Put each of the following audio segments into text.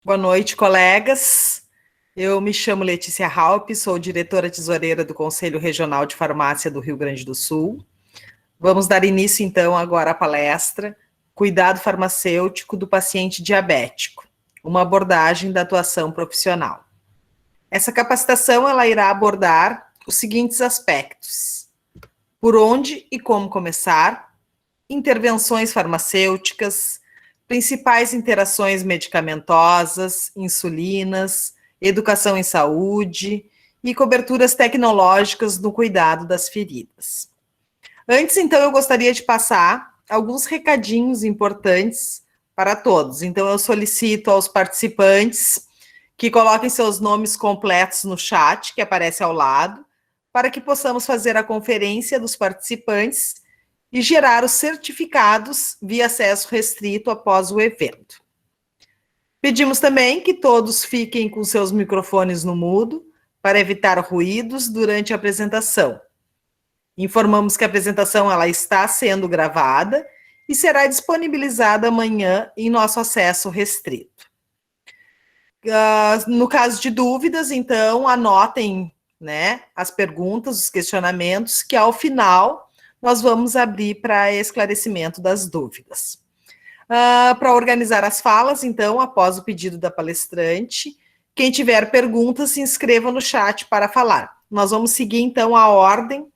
Boa noite, colegas. Eu me chamo Letícia Halpe, sou diretora tesoureira do Conselho Regional de Farmácia do Rio Grande do Sul. Vamos dar início, então, agora à palestra Cuidado Farmacêutico do Paciente Diabético, uma abordagem da atuação profissional. Essa capacitação ela irá abordar os seguintes aspectos: por onde e como começar, intervenções farmacêuticas, principais interações medicamentosas, insulinas, educação em saúde e coberturas tecnológicas no cuidado das feridas. Antes, então, eu gostaria de passar alguns recadinhos importantes para todos. Então, eu solicito aos participantes que coloquem seus nomes completos no chat, que aparece ao lado, para que possamos fazer a conferência dos participantes e gerar os certificados via acesso restrito após o evento. Pedimos também que todos fiquem com seus microfones no mudo para evitar ruídos durante a apresentação. Informamos que a apresentação ela está sendo gravada e será disponibilizada amanhã em nosso acesso restrito. No caso de dúvidas, então, anotem, né, as perguntas, os questionamentos, que ao final nós vamos abrir para esclarecimento das dúvidas. Para organizar as falas, então, após o pedido da palestrante, quem tiver perguntas, se inscreva no chat para falar. Nós vamos seguir, então, a ordem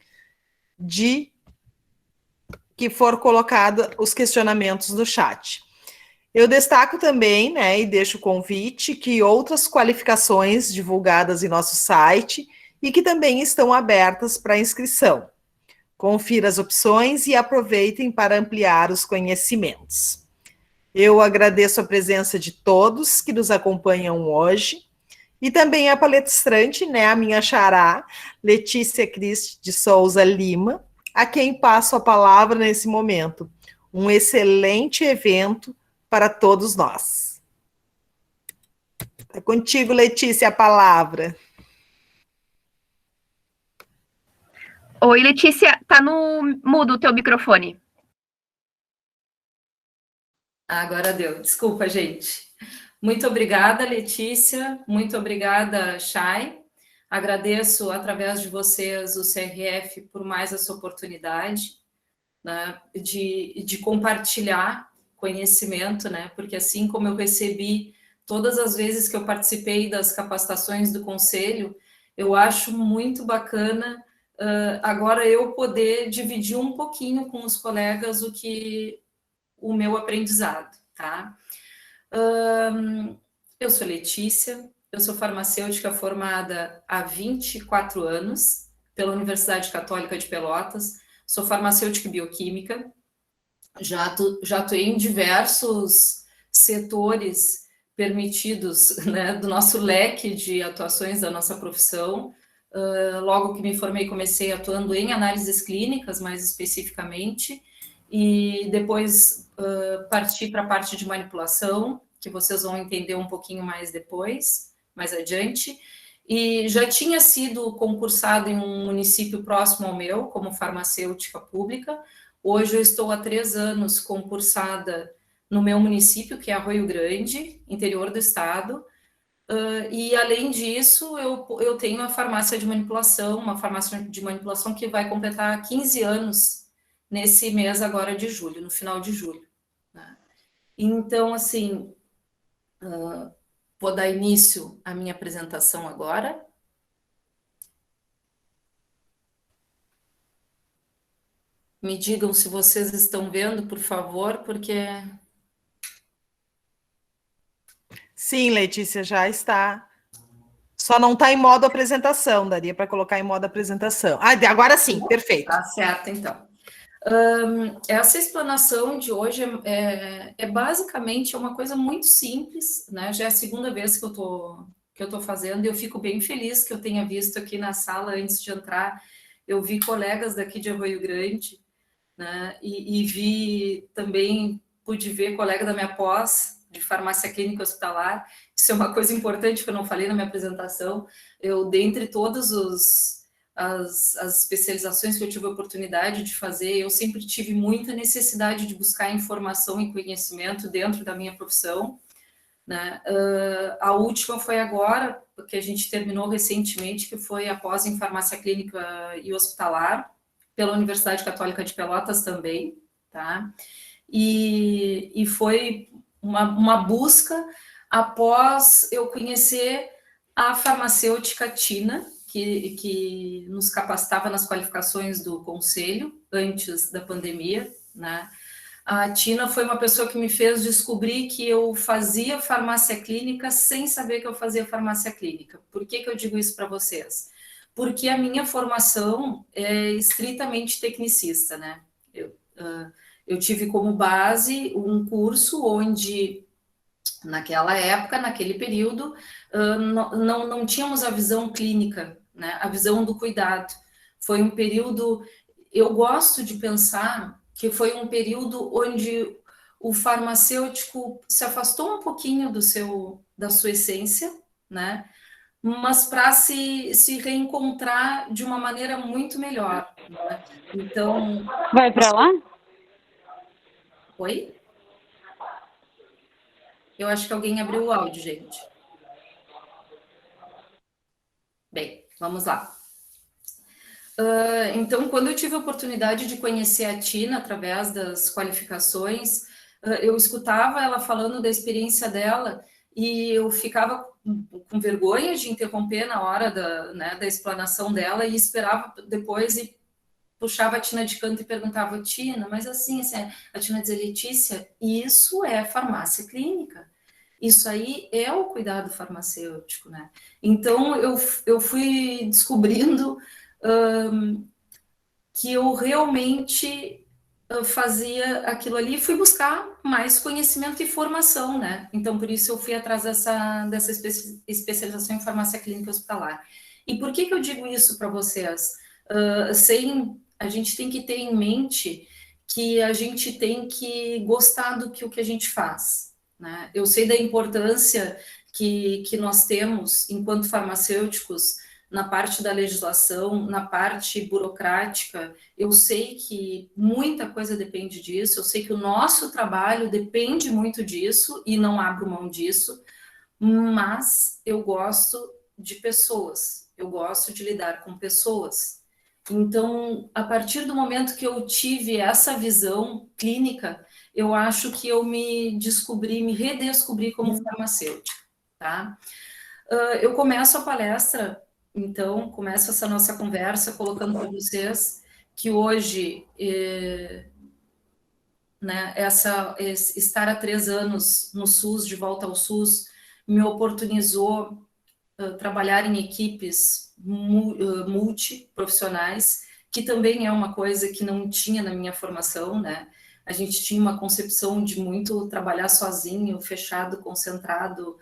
de que for colocado os questionamentos no chat. Eu destaco também, né, e deixo o convite, que outras qualificações divulgadas em nosso site e que também estão abertas para inscrição. Confira as opções e aproveitem para ampliar os conhecimentos. Eu agradeço a presença de todos que nos acompanham hoje e também a palestrante, né, a minha xará, Letícia Cristi de Souza Lima, a quem passo a palavra nesse momento. Um excelente evento para todos nós. É contigo, Letícia, a palavra. Oi, Letícia, tá no mudo o teu microfone. Agora deu. Desculpa, gente. Muito obrigada, Letícia. Muito obrigada, Chay. Agradeço, através de vocês, o CRF por mais essa oportunidade, né, de compartilhar conhecimento, né, porque assim como eu recebi todas as vezes que eu participei das capacitações do Conselho, eu acho muito bacana agora eu poder dividir um pouquinho com os colegas o meu aprendizado, tá? Eu sou Letícia, eu sou farmacêutica formada há 24 anos pela Universidade Católica de Pelotas, sou farmacêutica e bioquímica, já atuei em diversos setores permitidos, né, do nosso leque de atuações da nossa profissão. Logo que me formei, comecei atuando em análises clínicas, mais especificamente, e depois parti para a parte de manipulação, que vocês vão entender um pouquinho mais depois, mais adiante, e já tinha sido concursado em um município próximo ao meu, como farmacêutica pública. Hoje eu estou há 3 anos concursada no meu município, que é Arroio Grande, interior do estado, e além disso eu tenho uma farmácia de manipulação que vai completar 15 anos nesse mês agora de julho, no final de julho, né? Então, assim, vou dar início à minha apresentação agora. Me digam se vocês estão vendo, por favor, porque... Sim, Letícia, já está. Só não está em modo apresentação, daria para colocar em modo apresentação. Agora sim, perfeito. Tá certo, então. Essa explanação de hoje é basicamente uma coisa muito simples, né? Já é a segunda vez que eu tô fazendo, e eu fico bem feliz que eu tenha visto aqui na sala, antes de entrar, eu vi colegas daqui de Arroio Grande, né? E também pude ver colega da minha pós, de farmácia clínica hospitalar. Isso é uma coisa importante que eu não falei na minha apresentação. Eu, dentre todos as especializações que eu tive a oportunidade de fazer, eu sempre tive muita necessidade de buscar informação e conhecimento dentro da minha profissão. né? A última foi agora, porque a gente terminou recentemente, que foi a pós em farmácia clínica e hospitalar, pela Universidade Católica de Pelotas também, tá? E foi uma busca após eu conhecer a farmacêutica Tina, que nos capacitava nas qualificações do conselho antes da pandemia, né? A Tina foi uma pessoa que me fez descobrir que eu fazia farmácia clínica sem saber que eu fazia farmácia clínica. Por que eu digo isso para vocês? Porque a minha formação é estritamente tecnicista, né? Eu tive como base um curso onde, naquela época, naquele período, não tínhamos a visão clínica, né? A visão do cuidado. Foi um período, eu gosto de pensar que foi um período onde o farmacêutico se afastou um pouquinho da sua essência, né? Mas para se reencontrar de uma maneira muito melhor, né? Então... Vai para lá? Oi? Eu acho que alguém abriu o áudio, gente. Bem, vamos lá. Então, quando eu tive a oportunidade de conhecer a Tina através das qualificações, eu escutava ela falando da experiência dela e eu ficava com vergonha de interromper na hora da explanação dela e esperava depois e puxava a Tina de canto e perguntava, Tina, mas assim, a Tina dizia, Letícia, isso é farmácia clínica. Isso aí é o cuidado farmacêutico, né? Então, eu fui descobrindo que eu realmente fazia aquilo ali e fui buscar mais conhecimento e formação, né? Então, por isso eu fui atrás dessa especialização em farmácia clínica hospitalar. E por que eu digo isso para vocês? A gente tem que ter em mente que a gente tem que gostar do que o que a gente faz, né? Eu sei da importância que nós temos, enquanto farmacêuticos, na parte da legislação, na parte burocrática. Eu sei que muita coisa depende disso, eu sei que o nosso trabalho depende muito disso e não abro mão disso, mas eu gosto de pessoas, eu gosto de lidar com pessoas. Então, a partir do momento que eu tive essa visão clínica, eu acho que eu me redescobri como farmacêutica, tá? Eu começo a palestra, então, começo essa nossa conversa colocando para vocês que hoje, né, estar há 3 anos no SUS, de volta ao SUS, me oportunizou trabalhar em equipes multiprofissionais, que também é uma coisa que não tinha na minha formação, né? A gente tinha uma concepção de muito trabalhar sozinho, fechado, concentrado.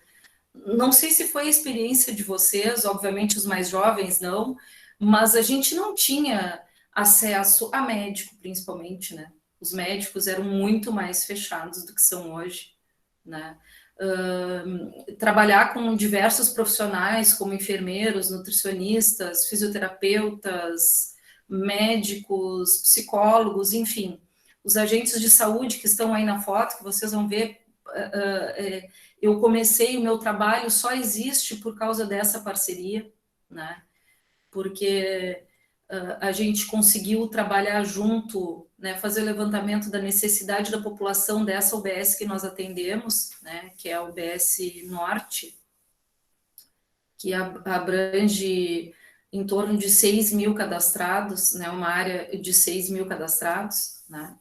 Não sei se foi a experiência de vocês, obviamente os mais jovens não, mas a gente não tinha acesso a médico, principalmente, né? Os médicos eram muito mais fechados do que são hoje, né? Trabalhar com diversos profissionais, como enfermeiros, nutricionistas, fisioterapeutas, médicos, psicólogos, enfim, os agentes de saúde que estão aí na foto, que vocês vão ver, eu comecei, o meu trabalho só existe por causa dessa parceria, né? Porque a gente conseguiu trabalhar junto, né, fazer o levantamento da necessidade da população dessa UBS que nós atendemos, né, que é a UBS Norte, que abrange em torno de 6.000 cadastrados, né, uma área de 6.000 cadastrados, né.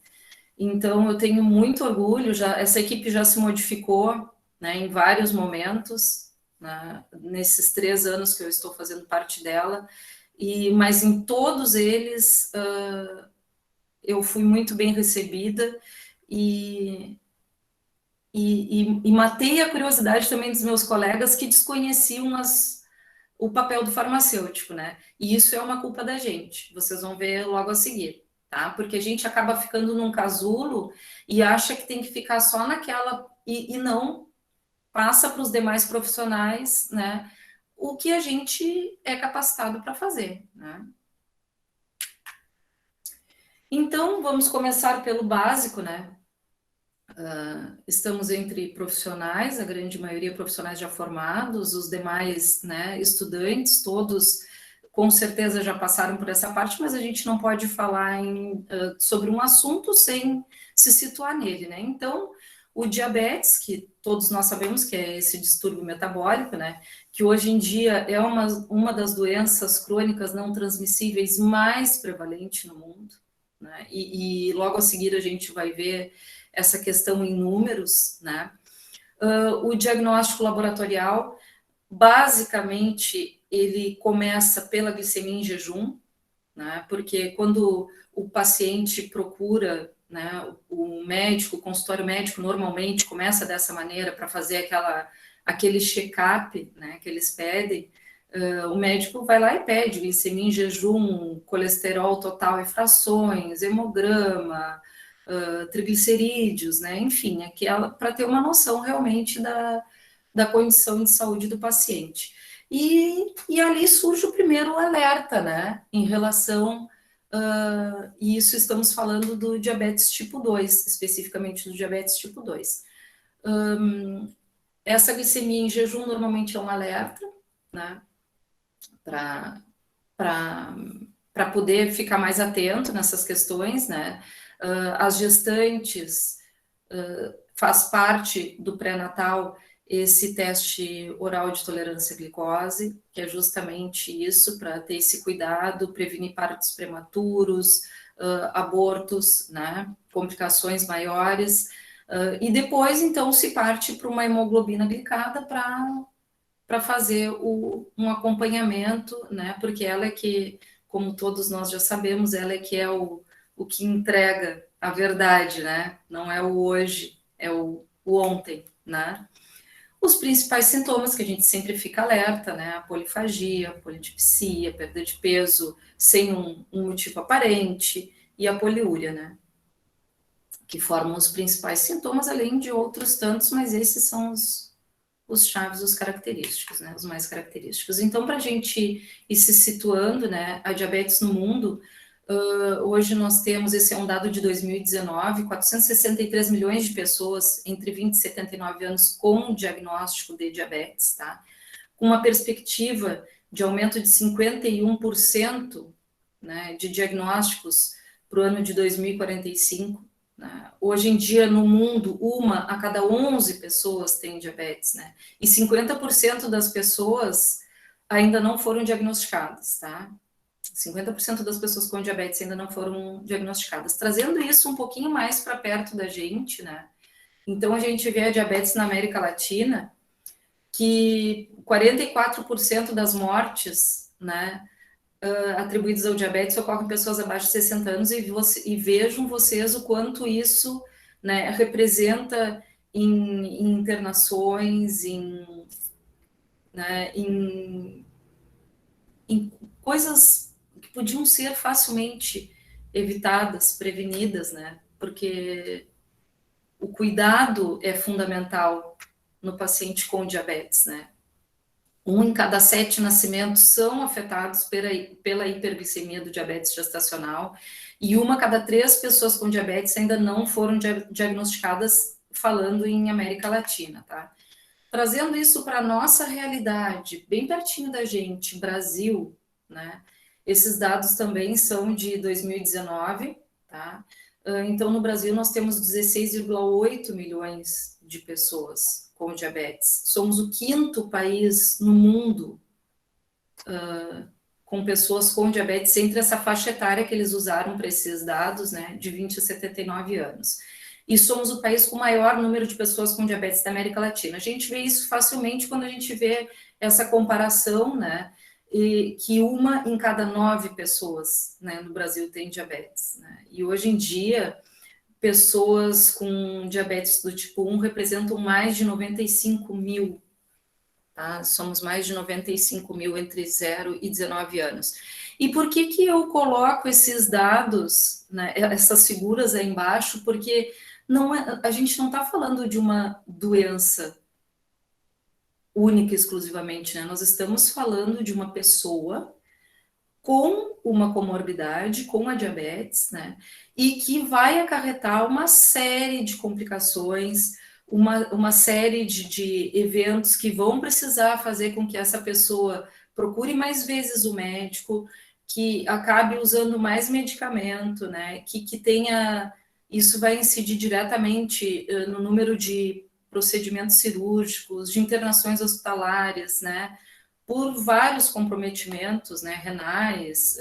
Então, eu tenho muito orgulho, essa equipe já se modificou, né, em vários momentos, né, nesses 3 anos que eu estou fazendo parte dela, mas em todos eles eu fui muito bem recebida e matei a curiosidade também dos meus colegas que desconheciam o papel do farmacêutico, né? E isso é uma culpa da gente, vocês vão ver logo a seguir, tá? Porque a gente acaba ficando num casulo e acha que tem que ficar só naquela, e não passa para os demais profissionais, né? O que a gente é capacitado para fazer, né? Então, vamos começar pelo básico, né? Estamos entre profissionais, a grande maioria profissionais já formados, os demais, né, estudantes, todos com certeza já passaram por essa parte, mas a gente não pode falar sobre um assunto sem se situar nele, né? Então, o diabetes, que todos nós sabemos que é esse distúrbio metabólico, né? Que hoje em dia é uma das doenças crônicas não transmissíveis mais prevalente no mundo, né? E logo a seguir a gente vai ver essa questão em números, né? O diagnóstico laboratorial, basicamente, ele começa pela glicemia em jejum, né? Porque quando o paciente procura, né, o médico, o consultório médico normalmente começa dessa maneira para fazer aquele check-up, né, que eles pedem, o médico vai lá e pede glicemia em jejum, colesterol total e frações, hemograma, triglicerídeos, né, enfim, para ter uma noção realmente da condição de saúde do paciente. E ali surge o primeiro alerta, né, em relação, e isso estamos falando do diabetes tipo 2, especificamente do diabetes tipo 2. Essa glicemia em jejum normalmente é um alerta, né, para poder ficar mais atento nessas questões, né, as gestantes, faz parte do pré-natal esse teste oral de tolerância à glicose, que é justamente isso, para ter esse cuidado, prevenir partos prematuros, abortos, né, complicações maiores, e depois, então, se parte para uma hemoglobina glicada para fazer um acompanhamento, né, porque ela é que, como todos nós já sabemos, ela é que é o que entrega a verdade, né, não é o hoje, é o ontem, né. Os principais sintomas que a gente sempre fica alerta, né? A polifagia, a polidipsia, perda de peso sem um motivo aparente, e a poliúria, né? Que formam os principais sintomas, além de outros tantos, mas esses são os chaves, os característicos, né? Os mais característicos. Então, para a gente ir se situando, né? A diabetes no mundo, hoje nós temos, esse é um dado de 2019, 463 milhões de pessoas entre 20 e 79 anos com diagnóstico de diabetes, tá? Com uma perspectiva de aumento de 51%, né, de diagnósticos para o ano de 2045. Né? Hoje em dia, no mundo, 1 a cada 11 pessoas tem diabetes, né? E 50% das pessoas ainda não foram diagnosticadas, tá? 50% das pessoas com diabetes ainda não foram diagnosticadas. Trazendo isso um pouquinho mais para perto da gente, né? Então, a gente vê a diabetes na América Latina, que 44% das mortes, né, atribuídas ao diabetes ocorrem em pessoas abaixo de 60 anos, e vejam vocês o quanto isso, né, representa em internações, né, em coisas que podiam ser facilmente evitadas, prevenidas, né? Porque o cuidado é fundamental no paciente com diabetes, né? 1 em cada 7 nascimentos são afetados pela hiperglicemia do diabetes gestacional, e 1 a cada 3 pessoas com diabetes ainda não foram diagnosticadas, falando em América Latina, tá? Trazendo isso para a nossa realidade, bem pertinho da gente, Brasil, né? Esses dados também são de 2019, tá? Então, no Brasil, nós temos 16,8 milhões de pessoas com diabetes. Somos o 5º país no mundo com pessoas com diabetes entre essa faixa etária que eles usaram para esses dados, né, de 20 a 79 anos. E somos o país com o maior número de pessoas com diabetes da América Latina. A gente vê isso facilmente quando a gente vê essa comparação, né, que 1 em cada 9 pessoas, né, no Brasil tem diabetes, né? E hoje em dia, pessoas com diabetes do tipo 1 representam mais de 95 mil, tá? Somos mais de 95 mil entre 0 e 19 anos. E por que eu coloco esses dados, né, essas figuras aí embaixo? Porque a gente não está falando de uma doença única exclusivamente, né? Nós estamos falando de uma pessoa com uma comorbidade, com a diabetes, né? e que vai acarretar uma série de complicações, uma série de eventos que vão precisar fazer com que essa pessoa procure mais vezes o médico, que acabe usando mais medicamento, né? Que tenha. Isso vai incidir diretamente no número de procedimentos cirúrgicos, de internações hospitalares, né? Por vários comprometimentos, né? Renais,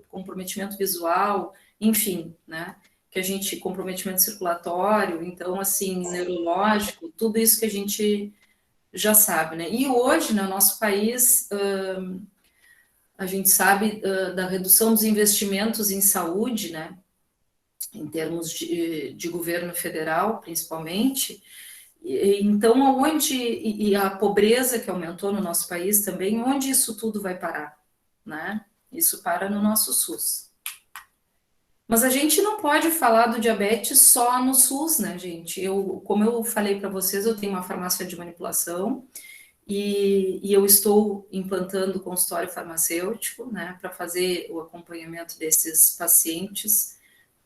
comprometimento visual, enfim, né? Que a gente, comprometimento circulatório, então, assim, neurológico, tudo isso que a gente já sabe, né? E hoje, no nosso país, a gente sabe da redução dos investimentos em saúde, né? Em termos de governo federal, principalmente. Então, onde, e a pobreza que aumentou no nosso país também, onde isso tudo vai parar, né? Isso para no nosso SUS. Mas a gente não pode falar do diabetes só no SUS, né, gente? Como eu falei para vocês, eu tenho uma farmácia de manipulação e eu estou implantando o consultório farmacêutico, né, para fazer o acompanhamento desses pacientes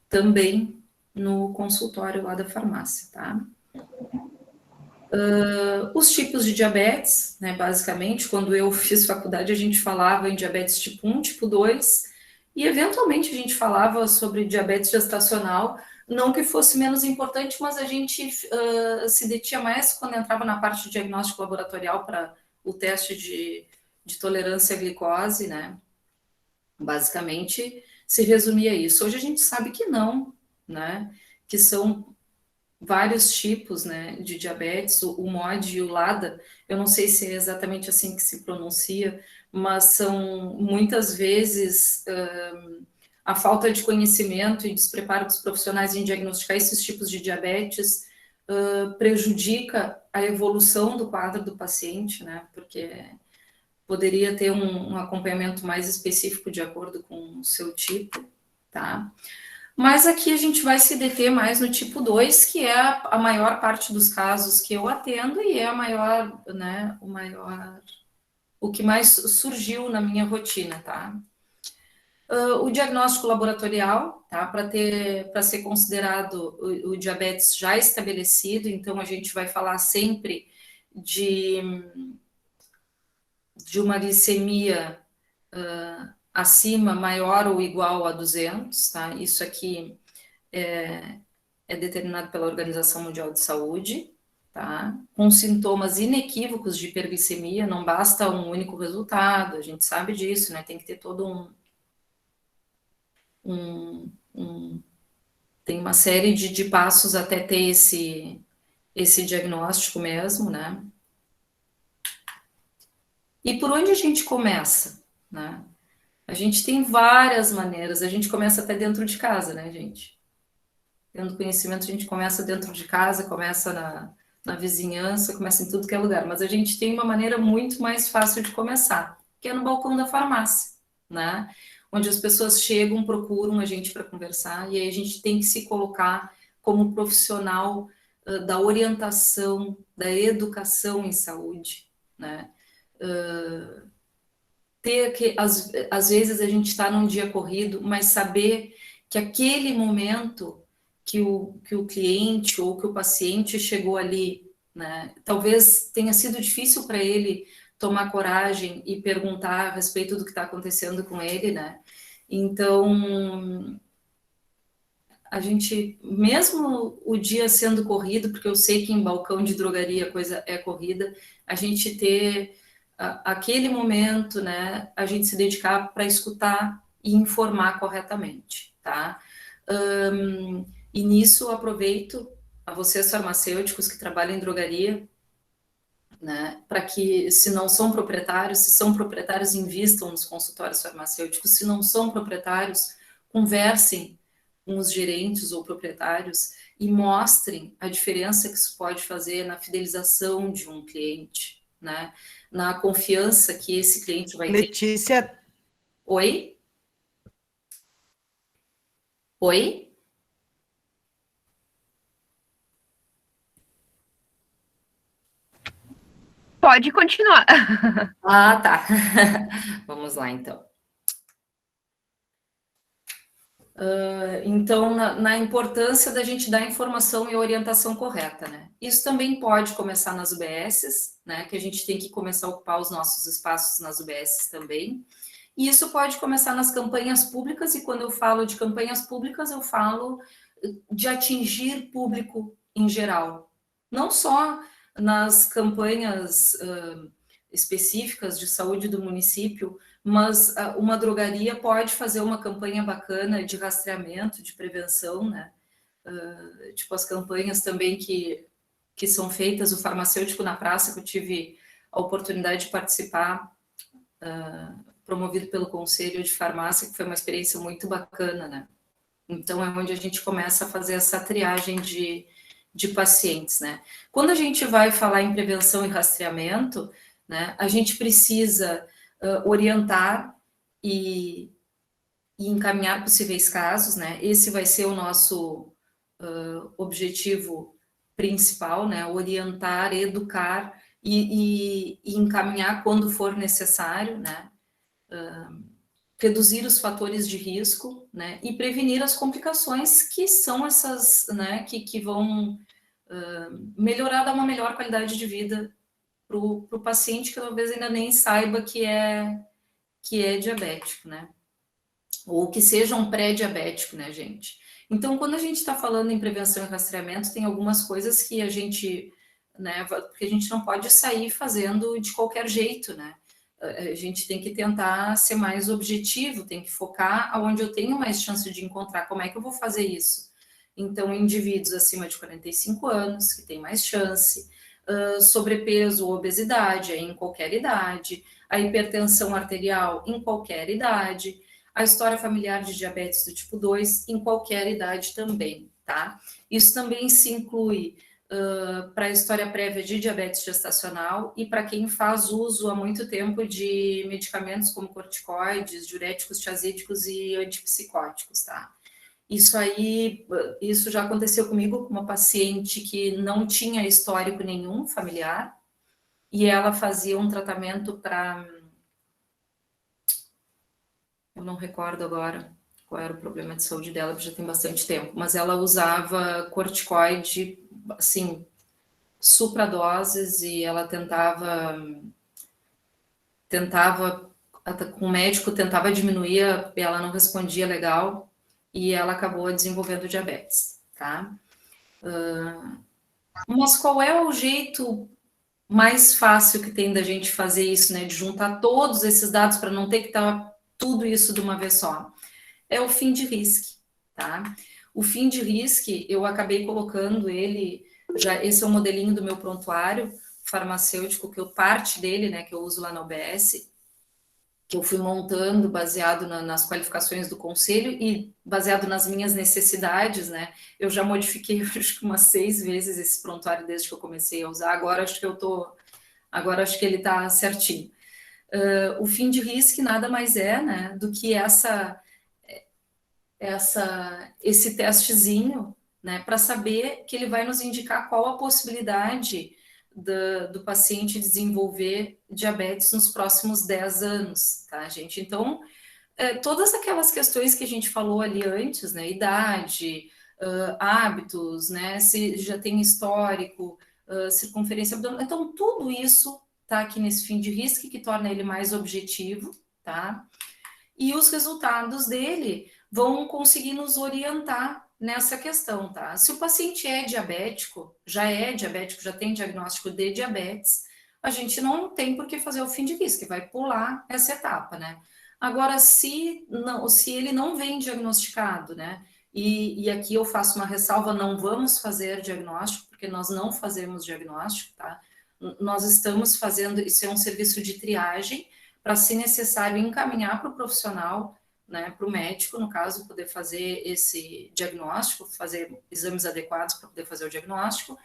também no consultório lá da farmácia, tá? Os tipos de diabetes, né, basicamente, quando eu fiz faculdade, a gente falava em diabetes tipo 1, tipo 2, e eventualmente a gente falava sobre diabetes gestacional, não que fosse menos importante, mas a gente se detinha mais quando entrava na parte de diagnóstico laboratorial para o teste de tolerância à glicose, né? Basicamente, se resumia a isso. Hoje a gente sabe que não, né? Que são vários tipos, né, de diabetes, o MOD e o LADA, eu não sei se é exatamente assim que se pronuncia, mas são muitas vezes a falta de conhecimento e despreparo dos profissionais em diagnosticar esses tipos de diabetes prejudica a evolução do quadro do paciente, né, porque poderia ter um acompanhamento mais específico de acordo com o seu tipo, tá? Mas aqui a gente vai se deter mais no tipo 2, que é a maior parte dos casos que eu atendo e é a maior, né, o que mais surgiu na minha rotina, tá? O diagnóstico laboratorial, tá? Para ser considerado o diabetes já estabelecido, então a gente vai falar sempre de uma glicemia acima, maior ou igual a 200, tá? Isso aqui é determinado pela Organização Mundial de Saúde, tá? Com sintomas inequívocos de hiperglicemia, não basta um único resultado, a gente sabe disso, né? Tem que ter todo tem uma série de passos até ter esse diagnóstico mesmo, né? E por onde a gente começa, né? A gente tem várias maneiras, a gente começa até dentro de casa, né, gente? Tendo conhecimento, a gente começa dentro de casa, começa na vizinhança, começa em tudo que é lugar. Mas a gente tem uma maneira muito mais fácil de começar, que é no balcão da farmácia, né? Onde as pessoas chegam, procuram a gente para conversar, e aí a gente tem que se colocar como profissional da orientação, da educação em saúde, né? Ter que, às vezes, a gente está num dia corrido, mas saber que aquele momento que o cliente ou que o paciente chegou ali, né, talvez tenha sido difícil para ele tomar coragem e perguntar a respeito do que está acontecendo com ele, né? Então, a gente, mesmo o dia sendo corrido, porque eu sei que em balcão de drogaria a coisa é corrida, a gente ter aquele momento, né, a gente se dedicar para escutar e informar corretamente, tá? E nisso aproveito a vocês farmacêuticos que trabalham em drogaria, né, para que, se não são proprietários, se são proprietários, invistam nos consultórios farmacêuticos, se não são proprietários, conversem com os gerentes ou proprietários e mostrem a diferença que isso pode fazer na fidelização de um cliente, né? Na confiança que esse cliente vai ter. Letícia. Oi? Oi? Pode continuar. Ah, tá. Vamos lá, então. Então, na importância da gente dar informação e orientação correta, né? Isso também pode começar nas UBSs, né? Que a gente tem que começar a ocupar os nossos espaços nas UBSs também. E isso pode começar nas campanhas públicas, e quando eu falo de campanhas públicas, eu falo de atingir público em geral. Não só nas campanhas específicas de saúde do município, mas uma drogaria pode fazer uma campanha bacana de rastreamento, de prevenção, né? Tipo as campanhas também que são feitas, o farmacêutico na praça, que eu tive a oportunidade de participar, promovido pelo Conselho de Farmácia, que foi uma experiência muito bacana, né? Então, é onde a gente começa a fazer essa triagem de pacientes, né? Quando a gente vai falar em prevenção e rastreamento, né, a gente precisa orientar e encaminhar possíveis casos, né? Esse vai ser o nosso objetivo principal, né? Orientar, educar e encaminhar quando for necessário, né? Reduzir os fatores de risco, né? E prevenir as complicações que são essas, né? Que vão melhorar, dar uma melhor qualidade de vida para o paciente que talvez ainda nem saiba que é diabético, né? Ou que seja um pré-diabético, né, gente? Então, quando a gente está falando em prevenção e rastreamento, tem algumas coisas que a gente, né, porque a gente não pode sair fazendo de qualquer jeito, né? A gente tem que tentar ser mais objetivo, tem que focar aonde eu tenho mais chance de encontrar. Como é que eu vou fazer isso? Então, indivíduos acima de 45 anos, que têm mais chance, sobrepeso ou obesidade em qualquer idade, a hipertensão arterial em qualquer idade, a história familiar de diabetes do tipo 2 em qualquer idade também, tá? Isso também se inclui para a história prévia de diabetes gestacional e para quem faz uso há muito tempo de medicamentos como corticoides, diuréticos, tiazídicos e antipsicóticos, tá? Isso já aconteceu comigo com uma paciente que não tinha histórico nenhum familiar e ela fazia um tratamento para... Eu não recordo agora qual era o problema de saúde dela, porque já tem bastante tempo, mas ela usava corticoide, assim, supradoses, e ela tentava, com o médico, tentava diminuir, ela não respondia legal, e ela acabou desenvolvendo diabetes, tá? Mas qual é o jeito mais fácil que tem da gente fazer isso, né? De juntar todos esses dados para não ter que estar tudo isso de uma vez só? É o fim de risco, tá? O fim de risco, eu acabei colocando ele, já esse é o modelinho do meu prontuário farmacêutico, que eu parte dele, né, que eu uso lá na UBS, que eu fui montando baseado nas qualificações do conselho e baseado nas minhas necessidades, né? Eu já modifiquei, acho que umas 6 vezes esse prontuário desde que eu comecei a usar. Agora acho que ele está certinho. O fim de risco nada mais é, né, do que esse testezinho, né, para saber que ele vai nos indicar qual a possibilidade do paciente desenvolver diabetes nos próximos 10 anos, tá, gente? Então, todas aquelas questões que a gente falou ali antes, né, idade, hábitos, né, se já tem histórico, circunferência abdominal, então tudo isso tá aqui nesse fim de risco, que torna ele mais objetivo, tá? E os resultados dele vão conseguir nos orientar nessa questão, tá? Se o paciente é diabético, já tem diagnóstico de diabetes, a gente não tem por que fazer o fim de risco, vai pular essa etapa, né? Agora, se ele não vem diagnosticado, né? E aqui eu faço uma ressalva, não vamos fazer diagnóstico, porque nós não fazemos diagnóstico, tá? Nós estamos fazendo, isso é um serviço de triagem, para, se necessário, encaminhar para o profissional, né, para o médico, no caso, poder fazer esse diagnóstico, fazer exames adequados para poder fazer o diagnóstico.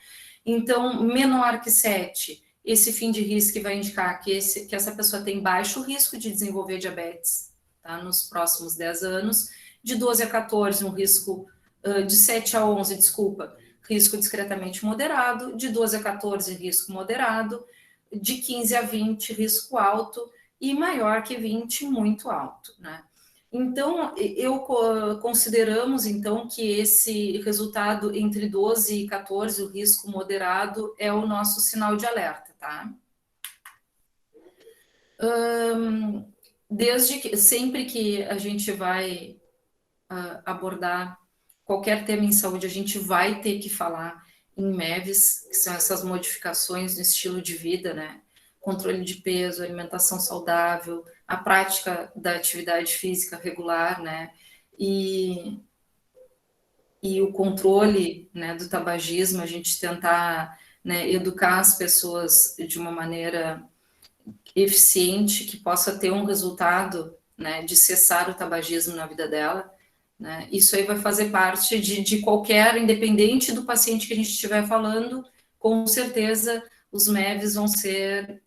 Então, menor que 7, esse fim de risco vai indicar que essa pessoa tem baixo risco de desenvolver diabetes, tá, nos próximos 10 anos. De 12 a 14, um risco, de 7 a 11, desculpa, risco discretamente moderado. De 12 a 14, risco moderado. De 15 a 20, risco alto. E maior que 20, muito alto, né? Então, consideramos, então, que esse resultado entre 12 e 14, o risco moderado, é o nosso sinal de alerta, tá? Sempre que a gente vai abordar qualquer tema em saúde, a gente vai ter que falar em MEVs, que são essas modificações no estilo de vida, né? Controle de peso, alimentação saudável, a prática da atividade física regular, né? E o controle, né, do tabagismo, a gente tentar, né, educar as pessoas de uma maneira eficiente que possa ter um resultado, né, de cessar o tabagismo na vida dela, né? Isso aí vai fazer parte de qualquer, independente do paciente que a gente estiver falando, com certeza os MEVs vão ser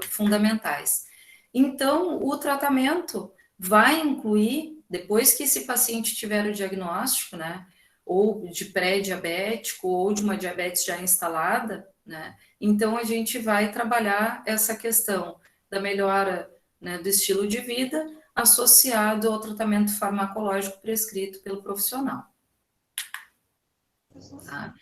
fundamentais. Então, o tratamento vai incluir, depois que esse paciente tiver o diagnóstico, né, ou de pré-diabético, ou de uma diabetes já instalada, né, então a gente vai trabalhar essa questão da melhora, né, do estilo de vida, associado ao tratamento farmacológico prescrito pelo profissional. Tá?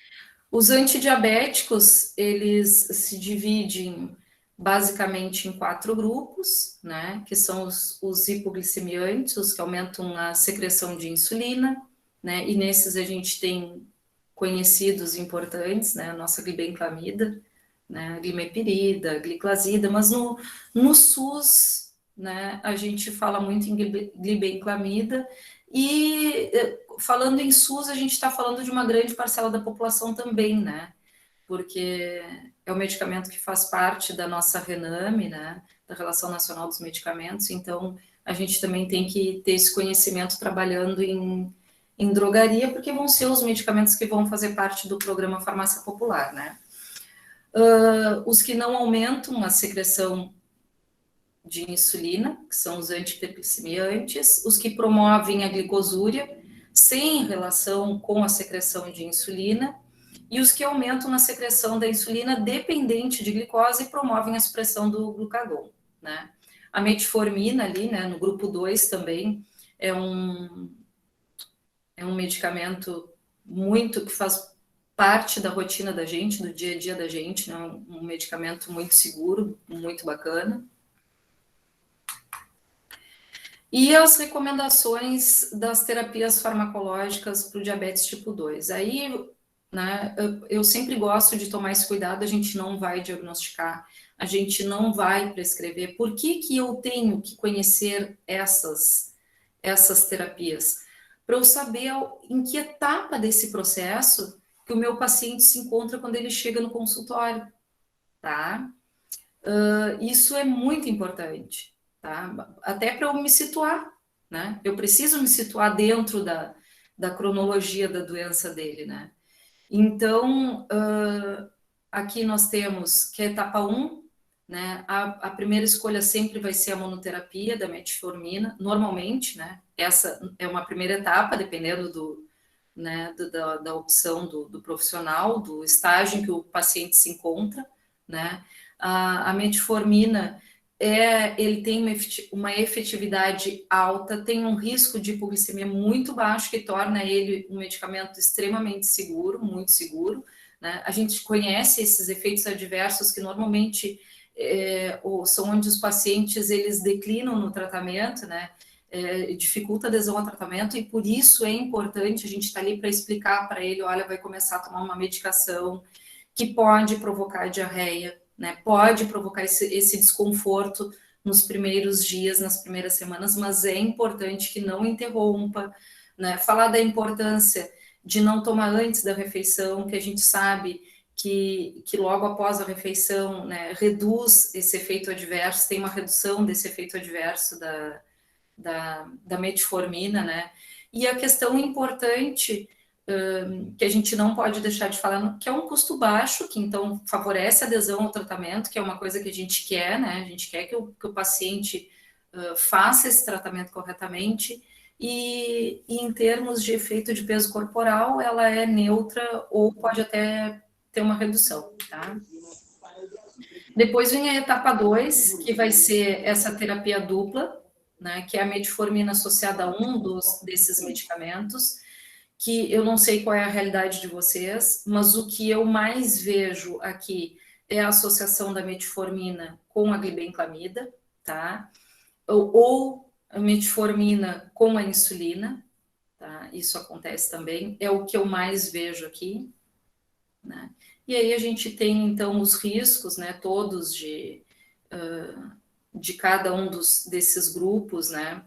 Os antidiabéticos, eles se dividem basicamente em 4 grupos, né, que são os hipoglicemiantes, os que aumentam a secreção de insulina, né, e nesses a gente tem conhecidos importantes, né, a nossa glibenclamida, né, glimepirida, gliclazida, mas no SUS, né, a gente fala muito em glibenclamida, e falando em SUS, a gente está falando de uma grande parcela da população também, né, porque é um medicamento que faz parte da nossa RENAME, né, da Relação Nacional dos Medicamentos, então a gente também tem que ter esse conhecimento trabalhando em drogaria, porque vão ser os medicamentos que vão fazer parte do programa Farmácia Popular, né. Os que não aumentam a secreção de insulina, que são os antihiperglicemiantes, os que promovem a glicosúria, sem relação com a secreção de insulina, e os que aumentam a secreção da insulina dependente de glicose e promovem a supressão do glucagon, né? A metformina ali, né, no grupo 2 também, é um medicamento muito que faz parte da rotina da gente, do dia a dia da gente, né? Um medicamento muito seguro, muito bacana. E as recomendações das terapias farmacológicas para o diabetes tipo 2. Aí, né, eu sempre gosto de tomar esse cuidado, a gente não vai diagnosticar, a gente não vai prescrever. Por que eu tenho que conhecer essas terapias? Para eu saber em que etapa desse processo que o meu paciente se encontra quando ele chega no consultório, tá? Isso é muito importante, tá? Até para eu me situar, né? Eu preciso me situar dentro da cronologia da doença dele, né? Então, aqui nós temos que a etapa 1, né? A primeira escolha sempre vai ser a monoterapia da metformina, normalmente, né? Essa é uma primeira etapa, dependendo né, da opção do profissional, do estágio em que o paciente se encontra, né? A metformina ele tem uma efetividade alta, tem um risco de hipoglicemia muito baixo, que torna ele um medicamento extremamente seguro, muito seguro, né? A gente conhece esses efeitos adversos que normalmente são onde os pacientes eles declinam no tratamento, né? Dificulta a adesão ao tratamento, e por isso é importante a gente estar ali para explicar para ele, olha, vai começar a tomar uma medicação que pode provocar diarreia, né, pode provocar esse desconforto nos primeiros dias, nas primeiras semanas, mas é importante que não interrompa, né, falar da importância de não tomar antes da refeição, que a gente sabe que logo após a refeição, né, reduz esse efeito adverso, tem uma redução desse efeito adverso da metformina, né? E a questão importante que a gente não pode deixar de falar, que é um custo baixo, que então favorece a adesão ao tratamento, que é uma coisa que a gente quer, né? A gente quer que o paciente faça esse tratamento corretamente, e em termos de efeito de peso corporal, ela é neutra ou pode até ter uma redução, tá? Depois vem a etapa 2, que vai ser essa terapia dupla, né, que é a metformina associada a um desses medicamentos, que eu não sei qual é a realidade de vocês, mas o que eu mais vejo aqui é a associação da metformina com a glibenclamida, tá? Ou a metformina com a insulina, tá? Isso acontece também, é o que eu mais vejo aqui, né? E aí a gente tem, então, os riscos, né, todos de cada um desses grupos, né,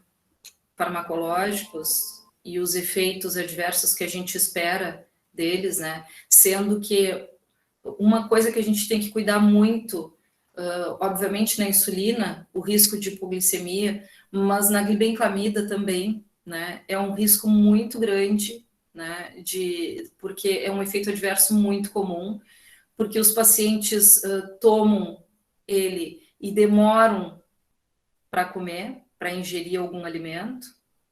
farmacológicos e os efeitos adversos que a gente espera deles, né, sendo que uma coisa que a gente tem que cuidar muito, obviamente na insulina, o risco de hipoglicemia, mas na glibenclamida também, né, é um risco muito grande, né, porque é um efeito adverso muito comum, porque os pacientes tomam ele e demoram para comer, para ingerir algum alimento,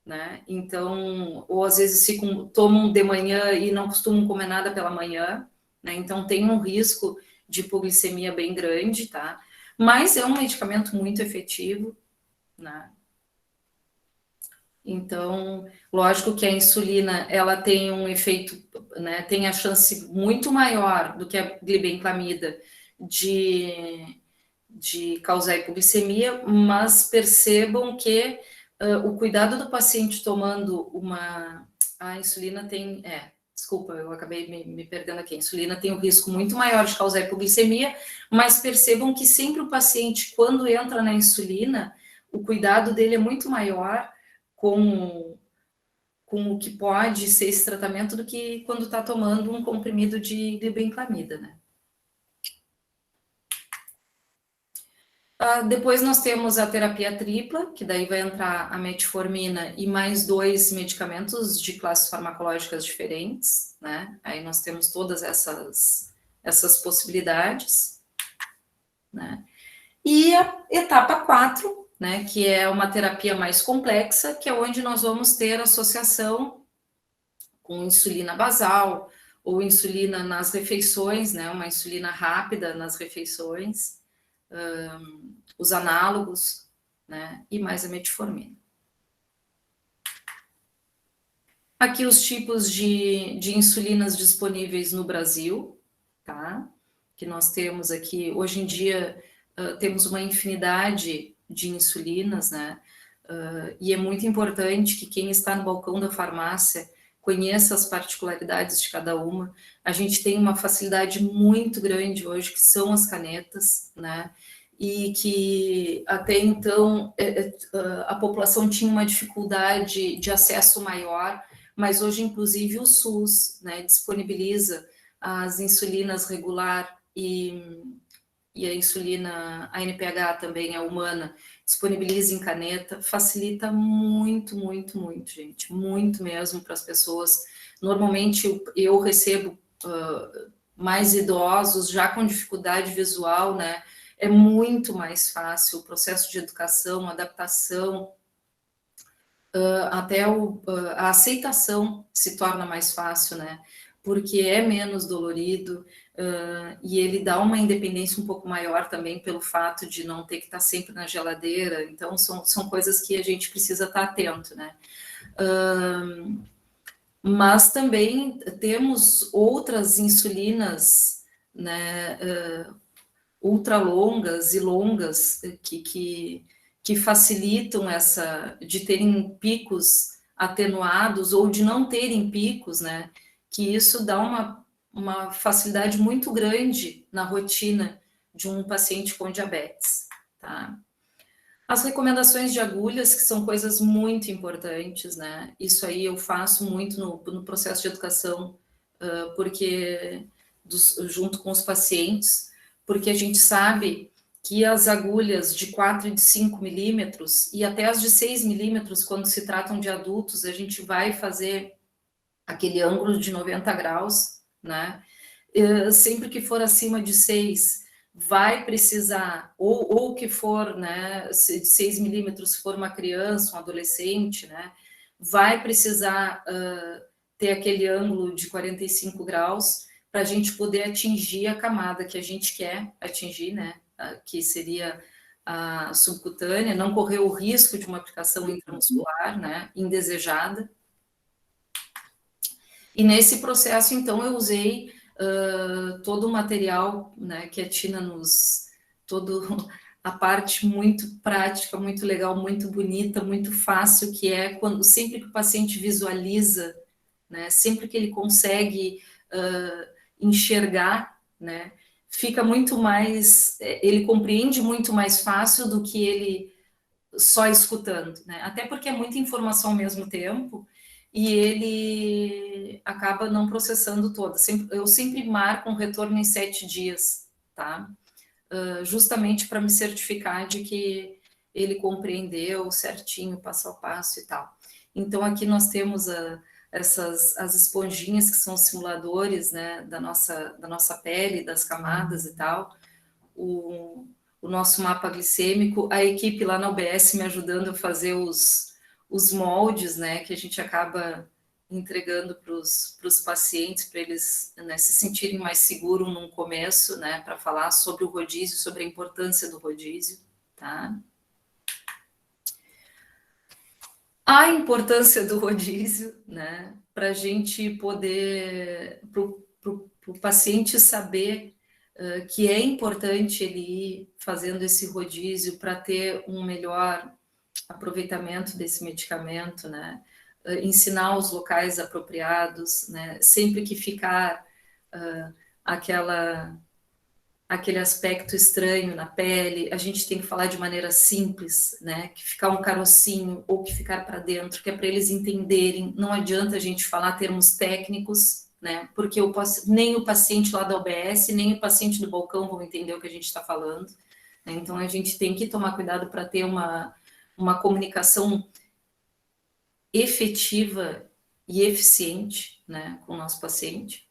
né? Então, ou às vezes tomam de manhã e não costumam comer nada pela manhã, né? Então tem um risco de hipoglicemia bem grande, tá? Mas é um medicamento muito efetivo, né? Então, lógico que a insulina, ela tem um efeito, né, tem a chance muito maior do que a glibenclamida de causar hipoglicemia, mas percebam que o cuidado do paciente tomando a insulina tem, desculpa, eu acabei me perdendo aqui, a insulina tem um risco muito maior de causar hipoglicemia, mas percebam que sempre o paciente, quando entra na insulina, o cuidado dele é muito maior com o que pode ser esse tratamento do que quando está tomando um comprimido de glibenclamida, né? Depois nós temos a terapia tripla, que daí vai entrar a metformina e mais 2 medicamentos de classes farmacológicas diferentes, né? Aí nós temos todas essas possibilidades, né? E a etapa 4, né, que é uma terapia mais complexa, que é onde nós vamos ter associação com insulina basal ou insulina nas refeições, né, uma insulina rápida nas refeições, os análogos, né, e mais a metformina. Aqui os tipos de insulinas disponíveis no Brasil, tá? Que nós temos aqui, hoje em dia, temos uma infinidade de insulinas, né? E é muito importante que quem está no balcão da farmácia conheça as particularidades de cada uma. A gente tem uma facilidade muito grande hoje, que são as canetas, né? E que até então a população tinha uma dificuldade de acesso maior, mas hoje, inclusive, o SUS, né, disponibiliza as insulinas regular e a insulina, a NPH também, a humana, disponibiliza em caneta, facilita muito, muito, muito, gente, muito mesmo para as pessoas. Normalmente eu recebo mais idosos já com dificuldade visual, né? É muito mais fácil o processo de educação, adaptação, até a aceitação se torna mais fácil, né? Porque é menos dolorido, e ele dá uma independência um pouco maior também pelo fato de não ter que estar sempre na geladeira. Então, são coisas que a gente precisa estar atento, né? Mas também temos outras insulinas, né, ultra longas e longas que facilitam de terem picos atenuados ou de não terem picos, né? Que isso dá uma facilidade muito grande na rotina de um paciente com diabetes, tá? As recomendações de agulhas, que são coisas muito importantes, né? Isso aí eu faço muito no processo de educação, porque junto com os pacientes, porque a gente sabe que as agulhas de 4 e de 5 milímetros e até as de 6 milímetros, quando se tratam de adultos, a gente vai fazer aquele ângulo de 90 graus, né? Sempre que for acima de 6, vai precisar, ou que for, né, de 6 milímetros, se for uma criança, um adolescente, né, vai precisar ter aquele ângulo de 45 graus para a gente poder atingir a camada que a gente quer atingir, né, que seria a subcutânea, não correr o risco de uma aplicação intramuscular, né, indesejada. E nesse processo, então, eu usei todo o material, né, que a Tina todo a parte muito prática, muito legal, muito bonita, muito fácil, que é quando sempre que o paciente visualiza, né, sempre que ele consegue enxergar, né, fica muito mais, ele compreende muito mais fácil do que ele só escutando, né? Até porque é muita informação ao mesmo tempo e ele acaba não processando toda. Eu sempre marco um retorno em 7 dias, tá? Justamente para me certificar de que ele compreendeu certinho, passo a passo e tal. Então, aqui nós temos as esponjinhas que são simuladores, né, da nossa pele, das camadas e tal, o nosso mapa glicêmico, a equipe lá na UBS me ajudando a fazer os moldes, né, que a gente acaba entregando para os pacientes, para eles, né, se sentirem mais seguros num começo, né, para falar sobre o rodízio, sobre a importância do rodízio, tá? A importância do rodízio, né, para a gente poder, para o paciente saber que é importante ele ir fazendo esse rodízio para ter um melhor aproveitamento desse medicamento, né? Ensinar os locais apropriados, né? Sempre que ficar aquele aspecto estranho na pele, a gente tem que falar de maneira simples, né? Que ficar um carocinho ou que ficar para dentro, que é para eles entenderem. Não adianta a gente falar termos técnicos, né? Porque nem o paciente lá da UBS, nem o paciente do balcão vão entender o que a gente está falando. Né? Então, a gente tem que tomar cuidado para ter uma comunicação efetiva e eficiente, né, com o nosso paciente.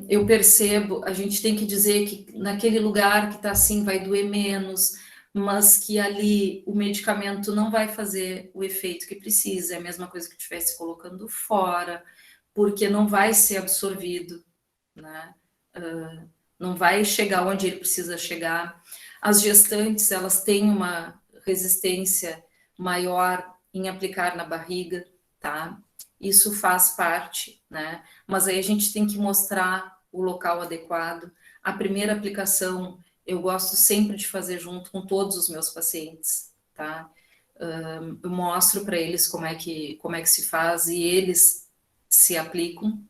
Eu percebo, a gente tem que dizer que naquele lugar que está assim vai doer menos, mas que ali o medicamento não vai fazer o efeito que precisa, é a mesma coisa que estivesse colocando fora, porque não vai ser absorvido, né? Não vai chegar onde ele precisa chegar. As gestantes, elas têm uma resistência maior em aplicar na barriga, tá? Isso faz parte, né? Mas aí a gente tem que mostrar o local adequado. A primeira aplicação eu gosto sempre de fazer junto com todos os meus pacientes, tá? Eu mostro para eles como é que se faz e eles se aplicam,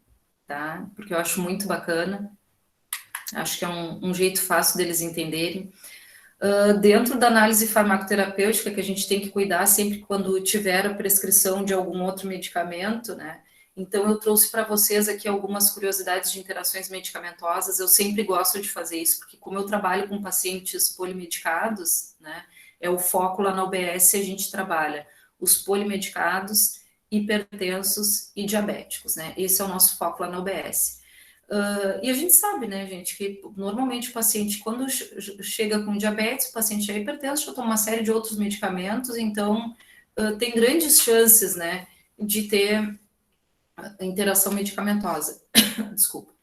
tá? Porque eu acho muito bacana. Acho que é um jeito fácil deles entenderem. Dentro da análise farmacoterapêutica, que a gente tem que cuidar sempre quando tiver a prescrição de algum outro medicamento, né? Então, eu trouxe para vocês aqui algumas curiosidades de interações medicamentosas. Eu sempre gosto de fazer isso, porque como eu trabalho com pacientes polimedicados, né? É o foco lá na UBS, a gente trabalha os polimedicados, hipertensos e diabéticos, né? Esse é o nosso foco lá na UBS. E a gente sabe, né, gente, que normalmente o paciente, quando chega com diabetes, o paciente é hipertenso, já toma uma série de outros medicamentos, então tem grandes chances, né, de ter interação medicamentosa. Desculpa.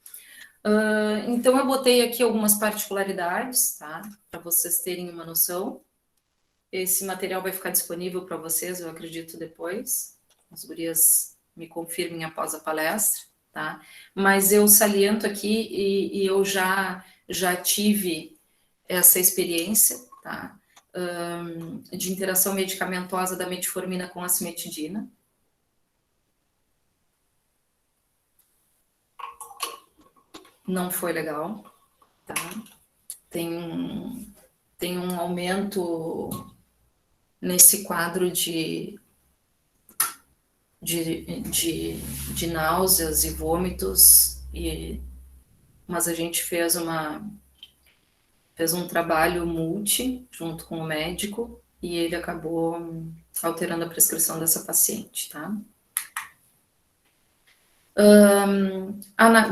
Então eu botei aqui algumas particularidades, tá, para vocês terem uma noção. Esse material vai ficar disponível para vocês, eu acredito, depois. As gurias me confirmem após a palestra. Tá? Mas eu saliento aqui e eu já tive essa experiência, tá? De interação medicamentosa da metformina com a cimetidina. Não foi legal, tá? Tem um aumento nesse quadro de náuseas e vômitos, mas a gente fez um trabalho multi junto com o médico e ele acabou alterando a prescrição dessa paciente, tá?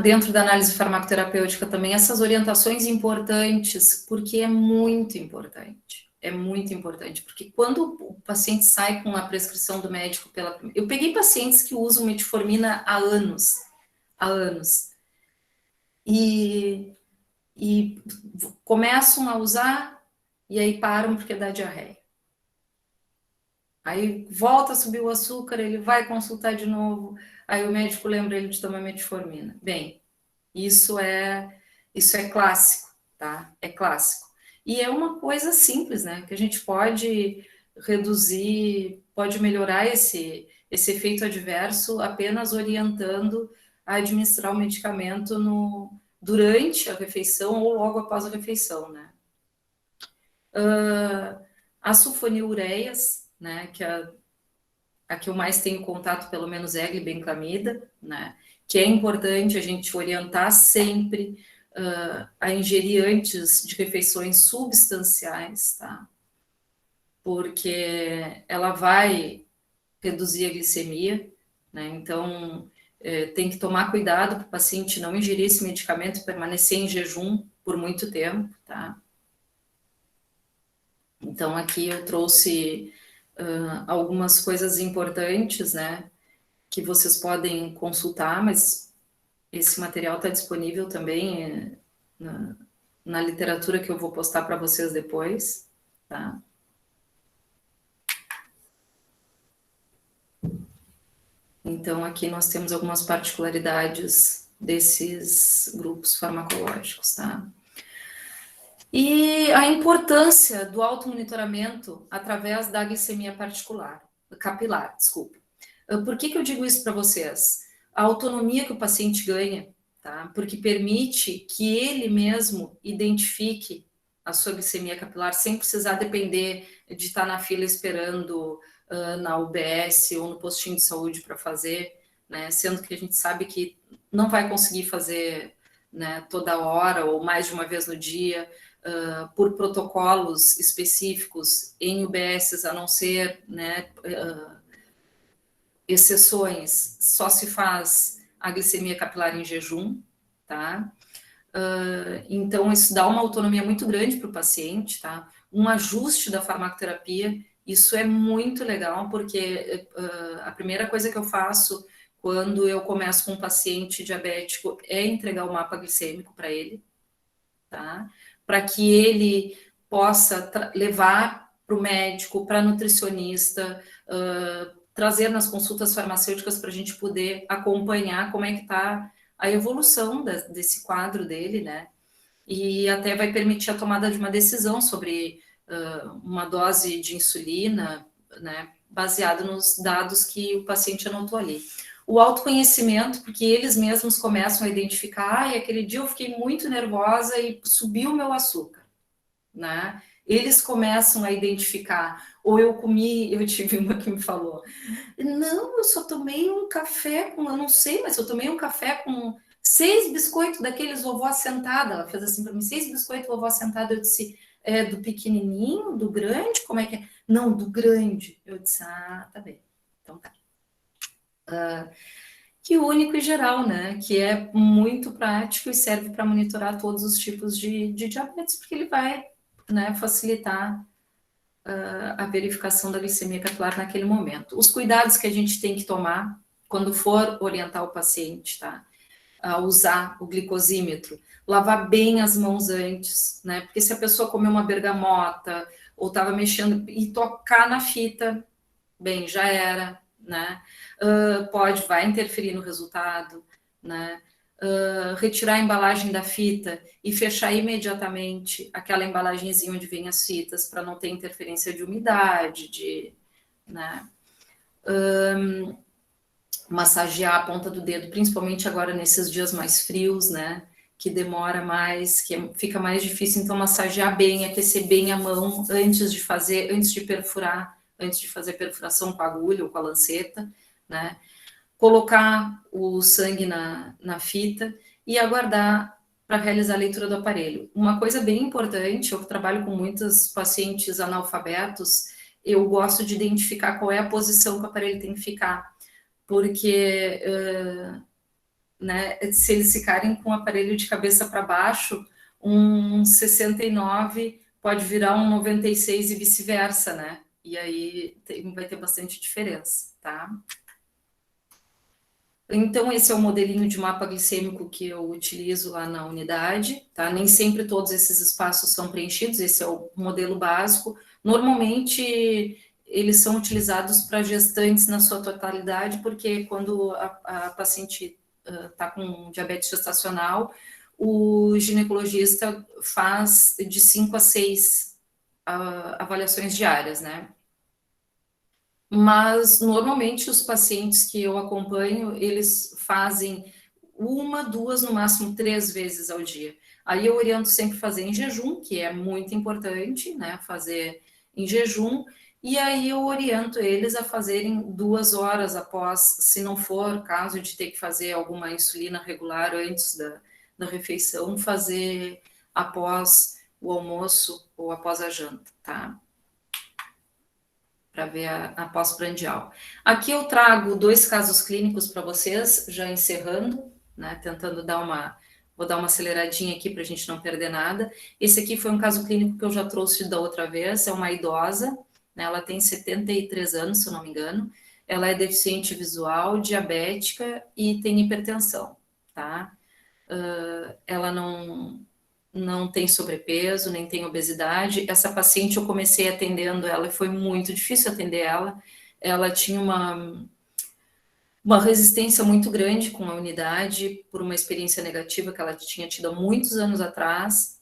Dentro da análise farmacoterapêutica também, essas orientações importantes, porque é muito importante. É muito importante, porque quando o paciente sai com a prescrição do médico eu peguei pacientes que usam metformina há anos. E e começam a usar e aí param porque dá diarreia. Aí volta a subir o açúcar, ele vai consultar de novo, aí o médico lembra ele de tomar metformina. Bem, isso é clássico, tá? É clássico. E é uma coisa simples, né? Que a gente pode reduzir, pode melhorar esse efeito adverso apenas orientando a administrar o medicamento durante a refeição ou logo após a refeição, né? As sulfonilureias, né? Que a que eu mais tenho contato, pelo menos, é a glibenclamida, né? Que é importante a gente orientar sempre a ingerir antes de refeições substanciais, tá? Porque ela vai reduzir a glicemia, né? Então, tem que tomar cuidado para o paciente não ingerir esse medicamento e permanecer em jejum por muito tempo, tá? Então, aqui eu trouxe algumas coisas importantes, né? Que vocês podem consultar, mas esse material está disponível também na literatura que eu vou postar para vocês depois, tá? Então, aqui nós temos algumas particularidades desses grupos farmacológicos, tá? E a importância do automonitoramento através da glicemia capilar, desculpa. Por que eu digo isso para vocês? A autonomia que o paciente ganha, tá? Porque permite que ele mesmo identifique a sua glicemia capilar sem precisar depender de estar na fila esperando na UBS ou no postinho de saúde para fazer, né? Sendo que a gente sabe que não vai conseguir fazer, né, toda hora ou mais de uma vez no dia, por protocolos específicos em UBSs, a não ser, né, exceções, só se faz a glicemia capilar em jejum, tá? Então, isso dá uma autonomia muito grande para o paciente, tá? Um ajuste da farmacoterapia, isso é muito legal, porque a primeira coisa que eu faço quando eu começo com um paciente diabético é entregar o mapa glicêmico para ele, tá? Para que ele possa levar para o médico, para nutricionista, trazer nas consultas farmacêuticas para a gente poder acompanhar como é que está a evolução desse quadro dele, né? E até vai permitir a tomada de uma decisão sobre uma dose de insulina, né? Baseado nos dados que o paciente anotou ali. O autoconhecimento, porque eles mesmos começam a identificar, e aquele dia eu fiquei muito nervosa e subiu o meu açúcar, né? Eles começam a identificar, ou eu tive uma que me falou, não, eu só tomei um café eu não sei, mas eu tomei um café com 6 biscoitos daqueles vovó assentada, ela fez assim para mim, 6 biscoitos vovó assentada, eu disse, do pequenininho, do grande, como é que é? Não, do grande. Eu disse, tá bem, então tá. Que único e geral, né? Que é muito prático e serve para monitorar todos os tipos de diabetes, porque ele vai, né, facilitar a verificação da glicemia capilar naquele momento. Os cuidados que a gente tem que tomar quando for orientar o paciente, tá? A usar o glicosímetro, lavar bem as mãos antes, né? Porque se a pessoa comeu uma bergamota ou estava mexendo e tocar na fita, bem, já era, né? Vai interferir no resultado, né? Retirar a embalagem da fita e fechar imediatamente aquela embalagenzinha onde vem as fitas para não ter interferência de umidade, né? Massagear a ponta do dedo, principalmente agora nesses dias mais frios, né? Que demora mais, fica mais difícil, então massagear bem, aquecer bem a mão antes de perfurar, antes de fazer perfuração com a agulha ou com a lanceta, né? Colocar o sangue na fita e aguardar para realizar a leitura do aparelho. Uma coisa bem importante, eu trabalho com muitos pacientes analfabetos, eu gosto de identificar qual é a posição que o aparelho tem que ficar, porque né, se eles ficarem com o aparelho de cabeça para baixo, um 69 pode virar um 96 e vice-versa, né? E aí vai ter bastante diferença, tá? Então, esse é o modelinho de mapa glicêmico que eu utilizo lá na unidade, tá? Nem sempre todos esses espaços são preenchidos, esse é o modelo básico. Normalmente, eles são utilizados para gestantes na sua totalidade, porque quando a paciente está com diabetes gestacional, o ginecologista faz de 5 a 6 avaliações diárias, né? Mas, normalmente, os pacientes que eu acompanho, eles fazem 1, 2, no máximo 3 vezes ao dia. Aí eu oriento sempre fazer em jejum, que é muito importante, né, fazer em jejum, e aí eu oriento eles a fazerem 2 horas após, se não for caso de ter que fazer alguma insulina regular antes da refeição, fazer após o almoço ou após a janta, tá? Para ver a pós-prandial. Aqui eu trago 2 casos clínicos para vocês, já encerrando, né, tentando vou dar uma aceleradinha aqui para a gente não perder nada. Esse aqui foi um caso clínico que eu já trouxe da outra vez, é uma idosa, né, ela tem 73 anos, se eu não me engano, ela é deficiente visual, diabética e tem hipertensão, tá? Ela não tem sobrepeso, nem tem obesidade. Essa paciente eu comecei atendendo ela e foi muito difícil atender ela. Ela tinha uma resistência muito grande com a unidade por uma experiência negativa que ela tinha tido há muitos anos atrás.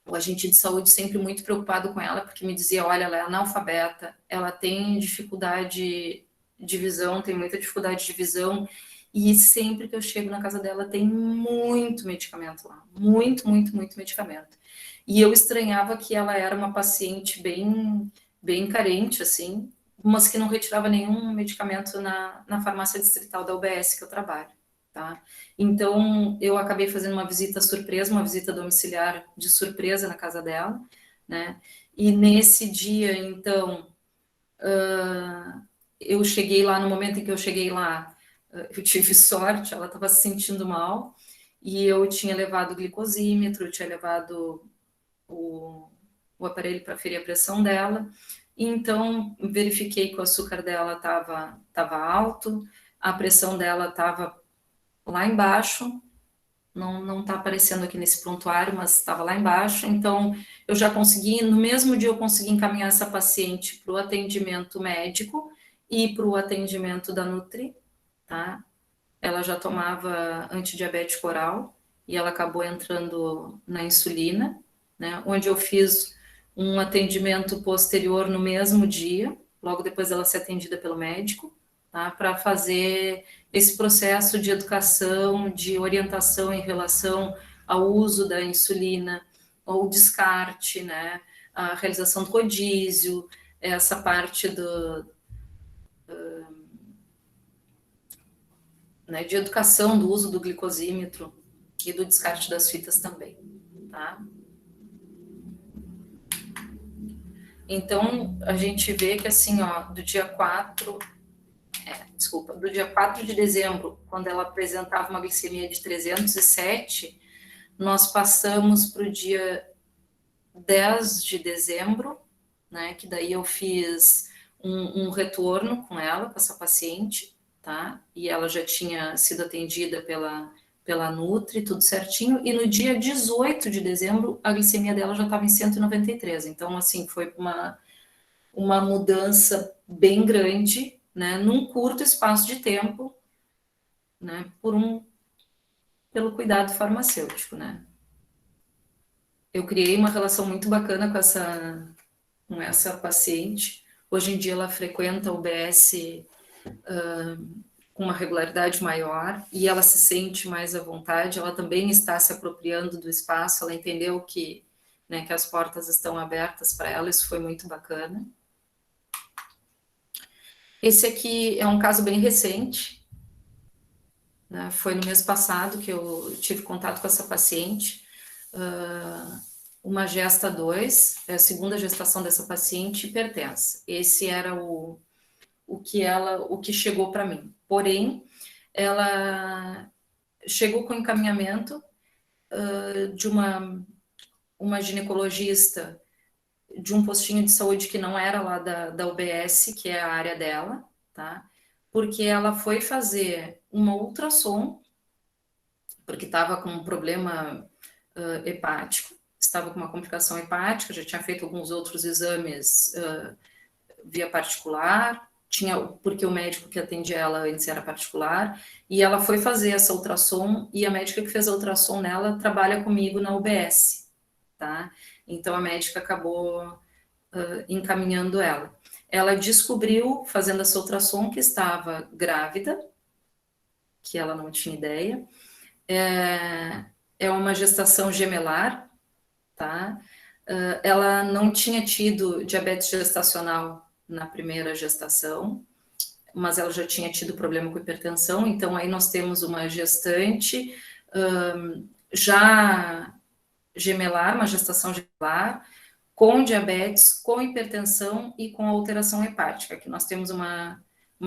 O agente de saúde sempre muito preocupado com ela, porque me dizia, olha, ela é analfabeta, ela tem dificuldade de visão, tem muita dificuldade de visão, e sempre que eu chego na casa dela tem muito medicamento lá, muito, muito, muito medicamento. E eu estranhava que ela era uma paciente bem, bem carente, assim, mas que não retirava nenhum medicamento na farmácia distrital da UBS que eu trabalho, tá? Então, eu acabei fazendo uma visita surpresa, uma visita domiciliar de surpresa na casa dela, né? E nesse dia, então, eu cheguei lá, no momento em que eu cheguei lá, eu tive sorte, ela estava se sentindo mal, e eu tinha levado o glicosímetro, eu tinha levado o aparelho para ferir a pressão dela, e então verifiquei que o açúcar dela estava alto, a pressão dela estava lá embaixo, não está aparecendo aqui nesse prontuário, mas estava lá embaixo, então eu já consegui, no mesmo dia eu consegui encaminhar essa paciente para o atendimento médico e para o atendimento da Nutri, tá? Ela já tomava antidiabético oral e ela acabou entrando na insulina, né? Onde eu fiz um atendimento posterior no mesmo dia, logo depois dela ser atendida pelo médico, tá? Para fazer esse processo de educação, de orientação em relação ao uso da insulina, ou descarte, né? A realização do rodízio, essa parte né, de educação do uso do glicosímetro e do descarte das fitas também, tá? Então, a gente vê que, assim, ó, do dia 4 de dezembro, quando ela apresentava uma glicemia de 307, nós passamos para o dia 10 de dezembro, né, que daí eu fiz um retorno com ela, com essa paciente, tá? E ela já tinha sido atendida pela Nutri, tudo certinho, e no dia 18 de dezembro, a glicemia dela já estava em 193, então, assim, foi uma mudança bem grande, né, num curto espaço de tempo, né, pelo cuidado farmacêutico, né. Eu criei uma relação muito bacana com essa paciente. Hoje em dia ela frequenta o UBS com uma regularidade maior e ela se sente mais à vontade. Ela também está se apropriando do espaço, ela entendeu que, né, que as portas estão abertas para ela, isso foi muito bacana. Esse aqui é um caso bem recente, né, foi no mês passado que eu tive contato com essa paciente, uma gesta 2, é a segunda gestação dessa paciente, hipertensa. Esse era o que chegou para mim. Porém, ela chegou com encaminhamento de uma ginecologista de um postinho de saúde que não era lá da UBS, que é a área dela, tá? porque ela foi fazer uma ultrassom, porque estava com um problema hepático, estava com uma complicação hepática, já tinha feito alguns outros exames via particular, porque o médico que atendia ela antes era particular, e ela foi fazer essa ultrassom, e a médica que fez a ultrassom nela trabalha comigo na UBS, tá? Então a médica acabou encaminhando ela. Ela descobriu, fazendo essa ultrassom, que estava grávida, que ela não tinha ideia. É uma gestação gemelar, tá? Ela não tinha tido diabetes gestacional na primeira gestação, mas ela já tinha tido problema com hipertensão, então aí nós temos uma gestante já gemelar, uma gestação gemelar, com diabetes, com hipertensão e com alteração hepática. Aqui nós temos uma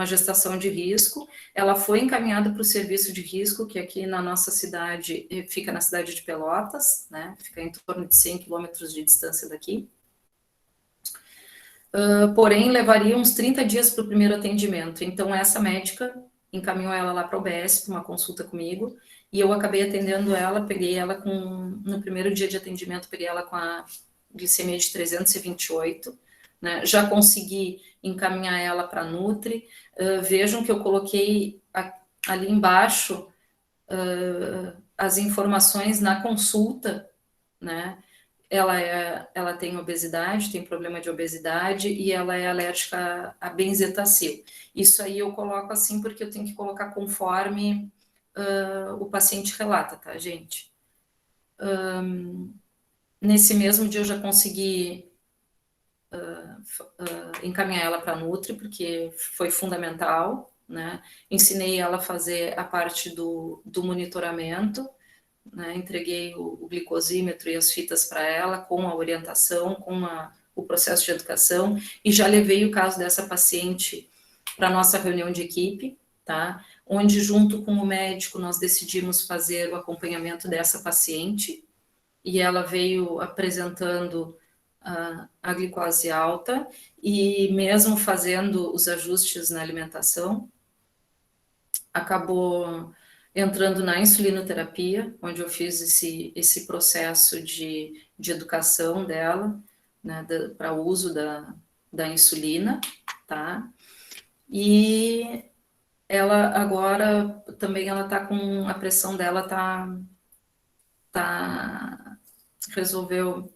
gestação de risco. Ela foi encaminhada para o serviço de risco, que aqui na nossa cidade, fica na cidade de Pelotas, né? Fica em torno de 100 quilômetros de distância daqui. Porém, levaria uns 30 dias para o primeiro atendimento. Então, essa médica encaminhou ela lá para o UBS, para uma consulta comigo, e eu acabei atendendo ela, peguei ela no primeiro dia de atendimento, peguei ela com a glicemia de 328, né? Já consegui encaminhar ela para a Nutri. Vejam que eu coloquei ali embaixo as informações na consulta, né? Ela tem obesidade, tem problema de obesidade e ela é alérgica a benzetacil. Isso aí eu coloco assim porque eu tenho que colocar conforme o paciente relata, tá, gente? Nesse mesmo dia eu já consegui encaminhar ela para a Nutri, porque foi fundamental, né? Ensinei ela a fazer a parte do monitoramento, né? Entreguei o glicosímetro e as fitas para ela, com a orientação, com o processo de educação, e já levei o caso dessa paciente para a nossa reunião de equipe, tá? Onde, junto com o médico, nós decidimos fazer o acompanhamento dessa paciente, e ela veio apresentando a glicose alta, e mesmo fazendo os ajustes na alimentação, acabou entrando na insulinoterapia, onde eu fiz esse processo de educação dela, né, para o uso da insulina, tá? E ela agora também ela tá com a pressão dela resolveu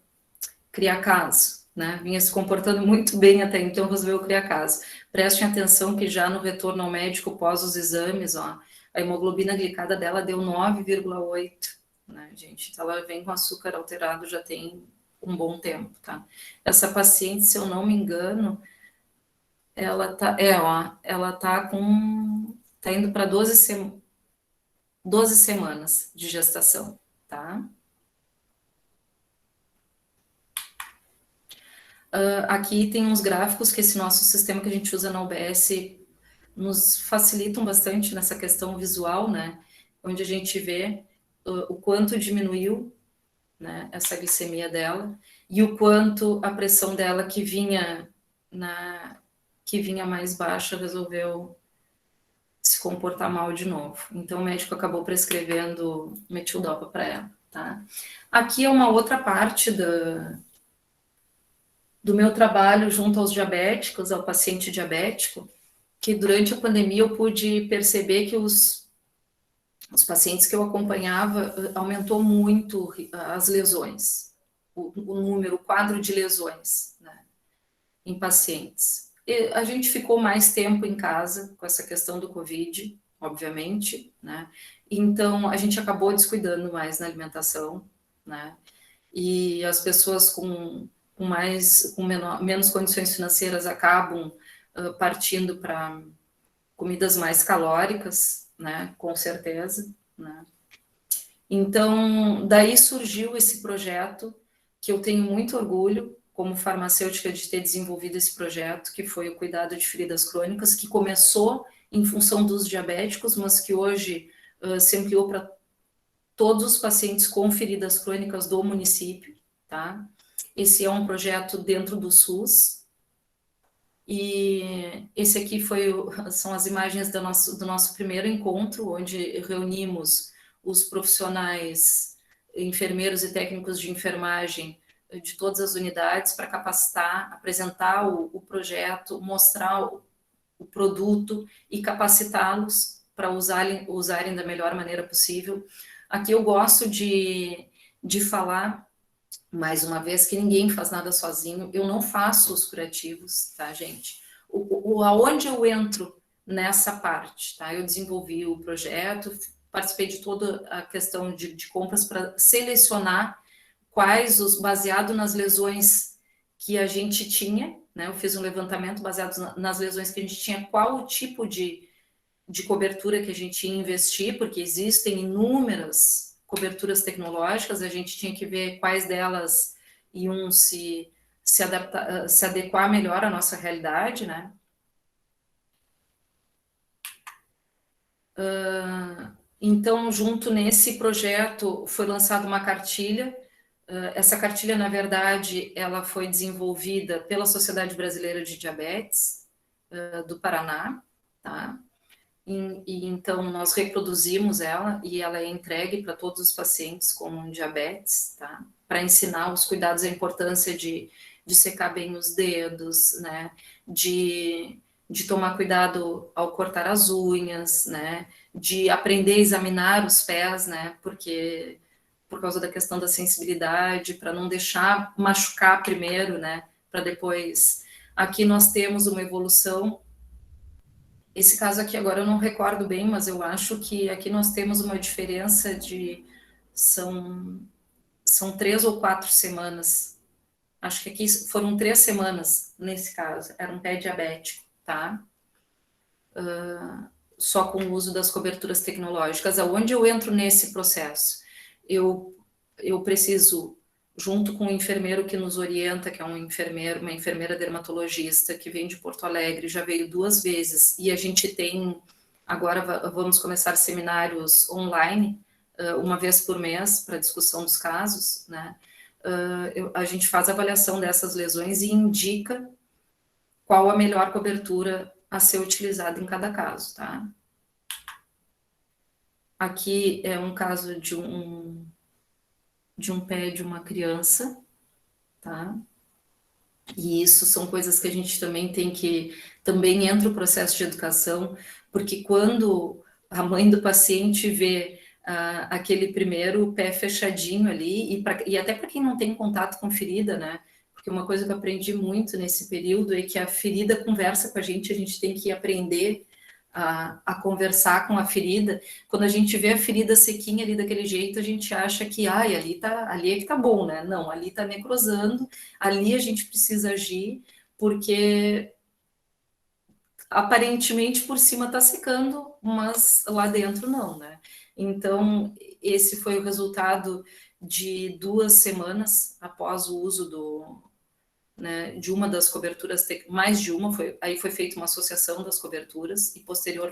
criar caso, né? Vinha se comportando muito bem até então, resolveu criar caso. Prestem atenção que já no retorno ao médico pós os exames, ó, a hemoglobina glicada dela deu 9,8, né, gente? Então ela vem com açúcar alterado já tem um bom tempo, tá? Essa paciente, se eu não me engano, ela tá indo para 12 semanas de gestação, tá? Aqui tem uns gráficos que esse nosso sistema que a gente usa na UBS nos facilitam bastante nessa questão visual, né? Onde a gente vê o quanto diminuiu, né, essa glicemia dela e o quanto a pressão dela que vinha mais baixa resolveu se comportar mal de novo. Então o médico acabou prescrevendo metildopa para ela, tá? Aqui é uma outra parte do meu trabalho junto aos diabéticos, ao paciente diabético, que durante a pandemia eu pude perceber que os pacientes que eu acompanhava aumentou muito as lesões, o número, o quadro de lesões, né, em pacientes. E a gente ficou mais tempo em casa com essa questão do Covid, obviamente, né, então a gente acabou descuidando mais na alimentação, né, e as pessoas com menos condições financeiras acabam partindo para comidas mais calóricas, né, com certeza, né. Então, daí surgiu esse projeto, que eu tenho muito orgulho, como farmacêutica, de ter desenvolvido esse projeto, que foi o cuidado de feridas crônicas, que começou em função dos diabéticos, mas que hoje se ampliou para todos os pacientes com feridas crônicas do município, tá? Esse é um projeto dentro do SUS, E esse aqui são as imagens do nosso primeiro encontro, onde reunimos os profissionais, enfermeiros e técnicos de enfermagem de todas as unidades para capacitar, apresentar o projeto, mostrar o produto e capacitá-los para usarem da melhor maneira possível. Aqui eu gosto de falar, mais uma vez, que ninguém faz nada sozinho. Eu não faço os curativos, tá, gente? Aonde eu entro nessa parte, tá? Eu desenvolvi o projeto, participei de toda a questão de compras para selecionar baseado nas lesões que a gente tinha, né? Eu fiz um levantamento baseado nas lesões que a gente tinha, qual o tipo de cobertura que a gente ia investir, porque existem inúmeras coberturas tecnológicas, a gente tinha que ver quais delas iam se adequar melhor à nossa realidade, né? Então, junto nesse projeto, foi lançada uma cartilha. Essa cartilha, na verdade, ela foi desenvolvida pela Sociedade Brasileira de Diabetes do Paraná, tá? E então nós reproduzimos ela e ela é entregue para todos os pacientes com diabetes, tá? Para ensinar os cuidados, a importância de secar bem os dedos, né? De tomar cuidado ao cortar as unhas, né? De aprender a examinar os pés, né? Porque por causa da questão da sensibilidade, para não deixar machucar primeiro, né? Para depois. Aqui nós temos uma evolução. Esse caso aqui agora eu não recordo bem, mas eu acho que aqui nós temos uma diferença de são 3 ou 4 semanas. Acho que aqui foram 3 semanas nesse caso. Era um pé diabético, tá? Só com o uso das coberturas tecnológicas. Aonde eu entro nesse processo? Eu preciso, junto com o enfermeiro que nos orienta, que é uma enfermeira dermatologista que vem de Porto Alegre, já veio 2 vezes, e a gente tem, agora vamos começar seminários online, uma vez por mês, para discussão dos casos, né? A gente faz a avaliação dessas lesões e indica qual a melhor cobertura a ser utilizada em cada caso, tá? Aqui é um caso de um pé de uma criança, tá? E isso são coisas que a gente também também entra o processo de educação, porque quando a mãe do paciente vê aquele primeiro pé fechadinho ali, e até para quem não tem contato com ferida, né? Porque uma coisa que eu aprendi muito nesse período é que a ferida conversa com a gente tem que aprender a conversar com a ferida. Quando a gente vê a ferida sequinha ali daquele jeito, a gente acha que ali é que tá bom, né? Não, ali tá necrosando, ali a gente precisa agir, porque aparentemente por cima tá secando, mas lá dentro não, né? Então, esse foi o resultado de 2 semanas após o uso né, de uma das coberturas, mais de uma, aí foi feita uma associação das coberturas e posterior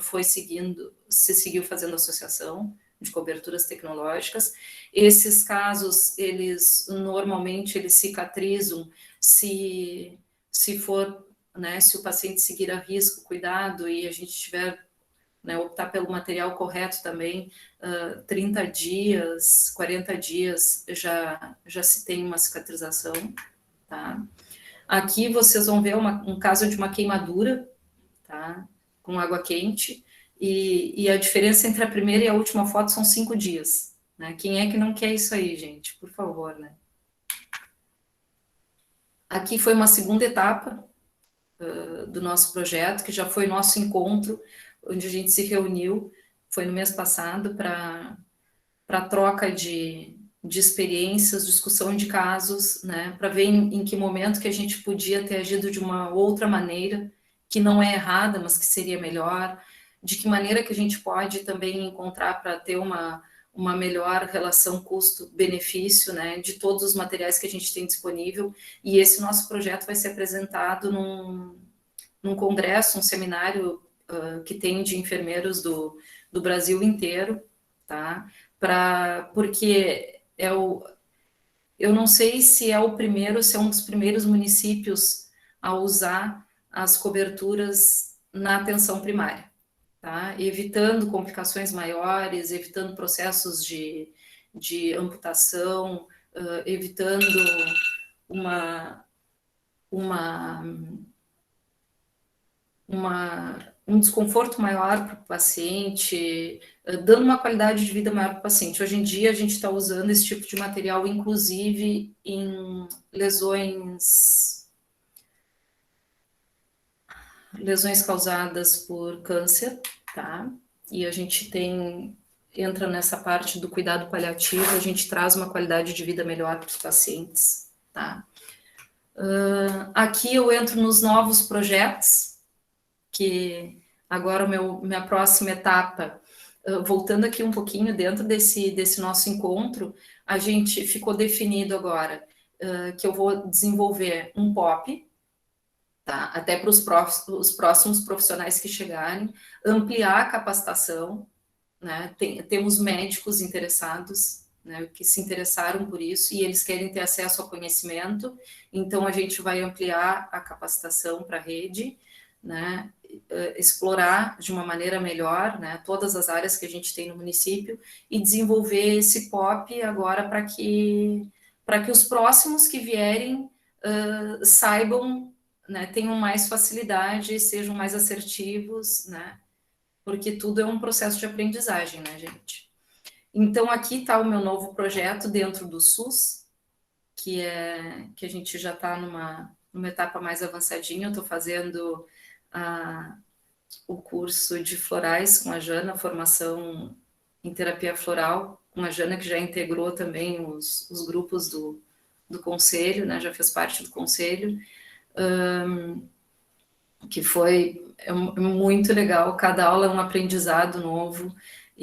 se seguiu fazendo associação de coberturas tecnológicas. Esses casos, normalmente eles cicatrizam se for, né, se o paciente seguir a risco, cuidado, e a gente tiver, né, optar pelo material correto também, 30 dias, 40 dias já se tem uma cicatrização, tá? Aqui vocês vão ver um caso de uma queimadura, tá? Com água quente, e a diferença entre a primeira e a última foto são 5 dias, né? Quem é que não quer isso aí, gente? Por favor, né? Aqui foi uma segunda etapa do nosso projeto, que já foi nosso encontro, onde a gente se reuniu, foi no mês passado, para troca de experiências, discussão de casos, né, para ver em que momento que a gente podia ter agido de uma outra maneira, que não é errada, mas que seria melhor, de que maneira que a gente pode também encontrar para ter uma melhor relação custo-benefício, né, de todos os materiais que a gente tem disponível, e esse nosso projeto vai ser apresentado num congresso, um seminário que tem de enfermeiros do Brasil inteiro, tá? Porque eu não sei se é o primeiro, se é um dos primeiros municípios a usar as coberturas na atenção primária, tá? Evitando complicações maiores, evitando processos de amputação, evitando um desconforto maior para o paciente, dando uma qualidade de vida maior para o paciente. Hoje em dia, a gente está usando esse tipo de material, inclusive em lesões causadas por câncer, tá? E a gente entra nessa parte do cuidado paliativo, a gente traz uma qualidade de vida melhor para os pacientes, tá? Aqui eu entro nos novos projetos, que agora minha próxima etapa, voltando aqui um pouquinho dentro desse nosso encontro, a gente ficou definido agora que eu vou desenvolver um POP, tá? Até para os próximos profissionais que chegarem, ampliar a capacitação, né? Temos médicos interessados, né, que se interessaram por isso e eles querem ter acesso ao conhecimento, então a gente vai ampliar a capacitação para a rede, né, explorar de uma maneira melhor, né, todas as áreas que a gente tem no município e desenvolver esse POP agora para que os próximos que vierem saibam, né, tenham mais facilidade, sejam mais assertivos, né, porque tudo é um processo de aprendizagem, né, gente? Então, aqui está o meu novo projeto dentro do SUS, que a gente já está numa etapa mais avançadinha. Eu estou fazendo o curso de florais com a Jana, formação em terapia floral, com a Jana, que já integrou também os grupos do conselho, né, já fez parte do conselho, que é muito legal, cada aula é um aprendizado novo,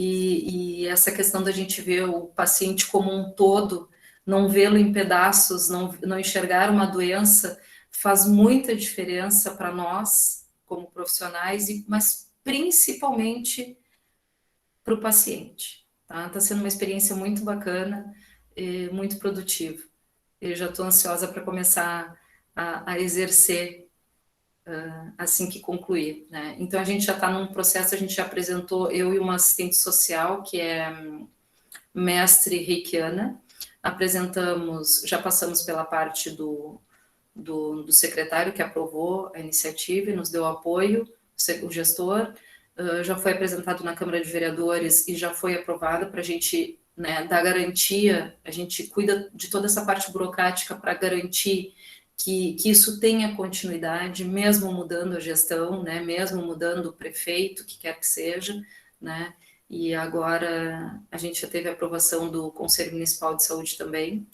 e essa questão da gente ver o paciente como um todo, não vê-lo em pedaços, não enxergar uma doença, faz muita diferença para nós, como profissionais, mas principalmente para o paciente. Tá sendo uma experiência muito bacana, muito produtiva. Eu já estou ansiosa para começar a exercer assim que concluir, né? Então a gente já está num processo, a gente já apresentou, eu e uma assistente social que é mestre reikiana, já passamos pela parte do secretário que aprovou a iniciativa e nos deu apoio, o gestor, já foi apresentado na Câmara de Vereadores e já foi aprovado para a gente, né, dar garantia, a gente cuida de toda essa parte burocrática para garantir que isso tenha continuidade, mesmo mudando a gestão, né, mesmo mudando o prefeito, que quer que seja, né, e agora a gente já teve a aprovação do Conselho Municipal de Saúde também.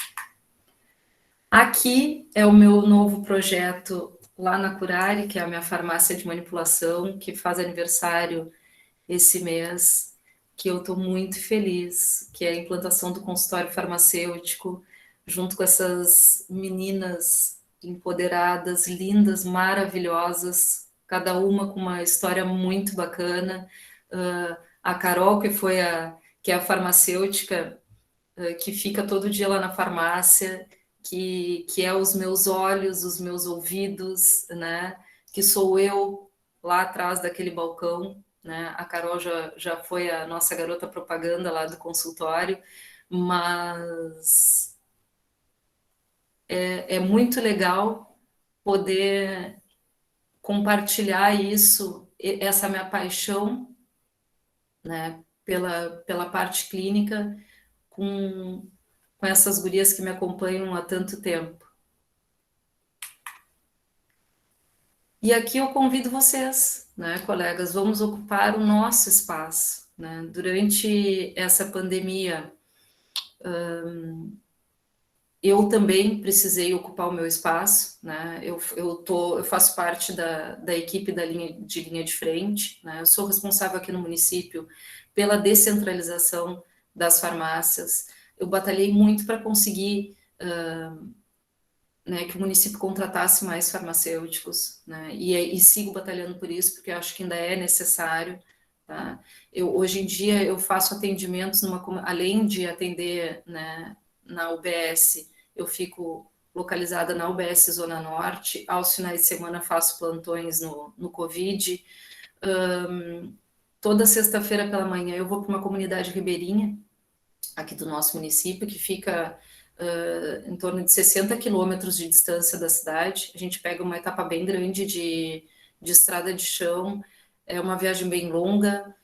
Aqui é o meu novo projeto lá na Curare, que é a minha farmácia de manipulação, que faz aniversário esse mês, que eu estou muito feliz, que é a implantação do consultório farmacêutico, junto com essas meninas empoderadas, lindas, maravilhosas, cada uma com uma história muito bacana. A Carol, que é a farmacêutica, que fica todo dia lá na farmácia, que é os meus olhos, os meus ouvidos, né? Que sou eu lá atrás daquele balcão, né? A Carol já foi a nossa garota propaganda lá do consultório, mas é muito legal poder compartilhar isso, essa minha paixão, né, pela parte clínica com essas gurias que me acompanham há tanto tempo. E aqui eu convido vocês, né, colegas, vamos ocupar o nosso espaço, né? Durante essa pandemia, eu também precisei ocupar o meu espaço, né? Eu faço parte da equipe da linha de frente, né? Eu sou responsável aqui no município pela descentralização das farmácias. Eu batalhei muito para conseguir né, que o município contratasse mais farmacêuticos, né? E sigo batalhando por isso, porque eu acho que ainda é necessário. Tá? Hoje em dia eu faço atendimentos, além de atender, né, na UBS, eu fico localizada na UBS Zona Norte. Aos finais de semana faço plantões no Covid. Toda sexta-feira pela manhã eu vou para uma comunidade ribeirinha, aqui do nosso município, que fica em torno de 60 quilômetros de distância da cidade. A gente pega uma etapa bem grande de estrada de chão, é uma viagem bem longa,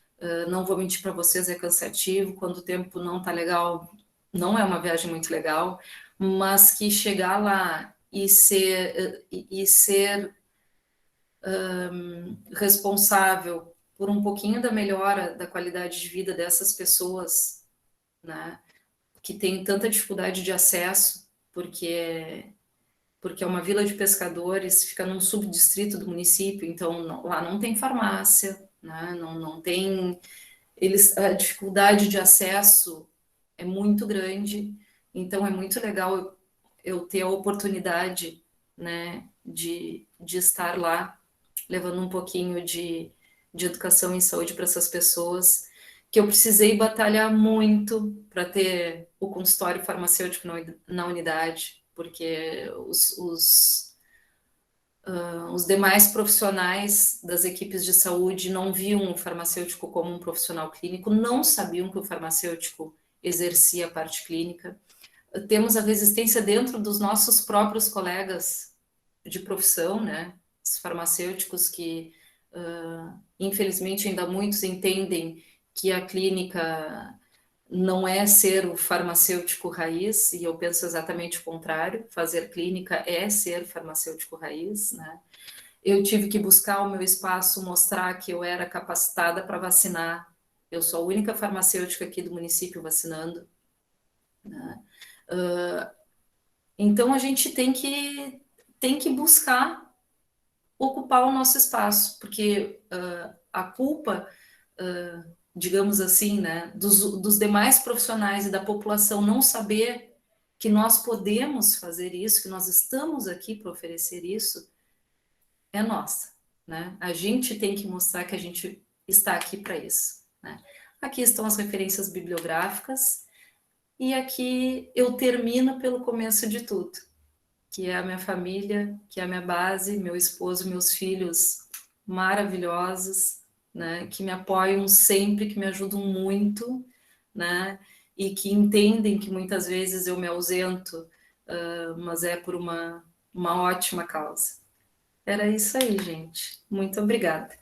não vou mentir para vocês, é cansativo, quando o tempo não está legal, não é uma viagem muito legal, mas que chegar lá e ser responsável por um pouquinho da melhora da qualidade de vida dessas pessoas, né, que têm tanta dificuldade de acesso, porque é uma vila de pescadores, fica num subdistrito do município, então lá não tem farmácia, né, não tem... a dificuldade de acesso é muito grande, então é muito legal eu ter a oportunidade, né, de estar lá, levando um pouquinho de educação em saúde para essas pessoas, que eu precisei batalhar muito para ter o consultório farmacêutico na unidade, porque os demais profissionais das equipes de saúde não viam o farmacêutico como um profissional clínico, não sabiam que o farmacêutico exercia a parte clínica. Temos a resistência dentro dos nossos próprios colegas de profissão, né? Os farmacêuticos que, infelizmente, ainda muitos entendem que a clínica não é ser o farmacêutico raiz, e eu penso exatamente o contrário, fazer clínica é ser farmacêutico raiz, né? Eu tive que buscar o meu espaço, mostrar que eu era capacitada para vacinar, eu sou a única farmacêutica aqui do município vacinando, né? Então a gente tem que buscar ocupar o nosso espaço, porque a culpa, digamos assim, né, dos demais profissionais e da população não saber que nós podemos fazer isso, que nós estamos aqui para oferecer isso, é nossa, né? A gente tem que mostrar que a gente está aqui para isso, né? Aqui estão as referências bibliográficas, e aqui eu termino pelo começo de tudo, que é a minha família, que é a minha base, meu esposo, meus filhos maravilhosos, né, que me apoiam sempre, que me ajudam muito, né, e que entendem que muitas vezes eu me ausento, mas é por uma ótima causa. Era isso aí, gente. Muito obrigada.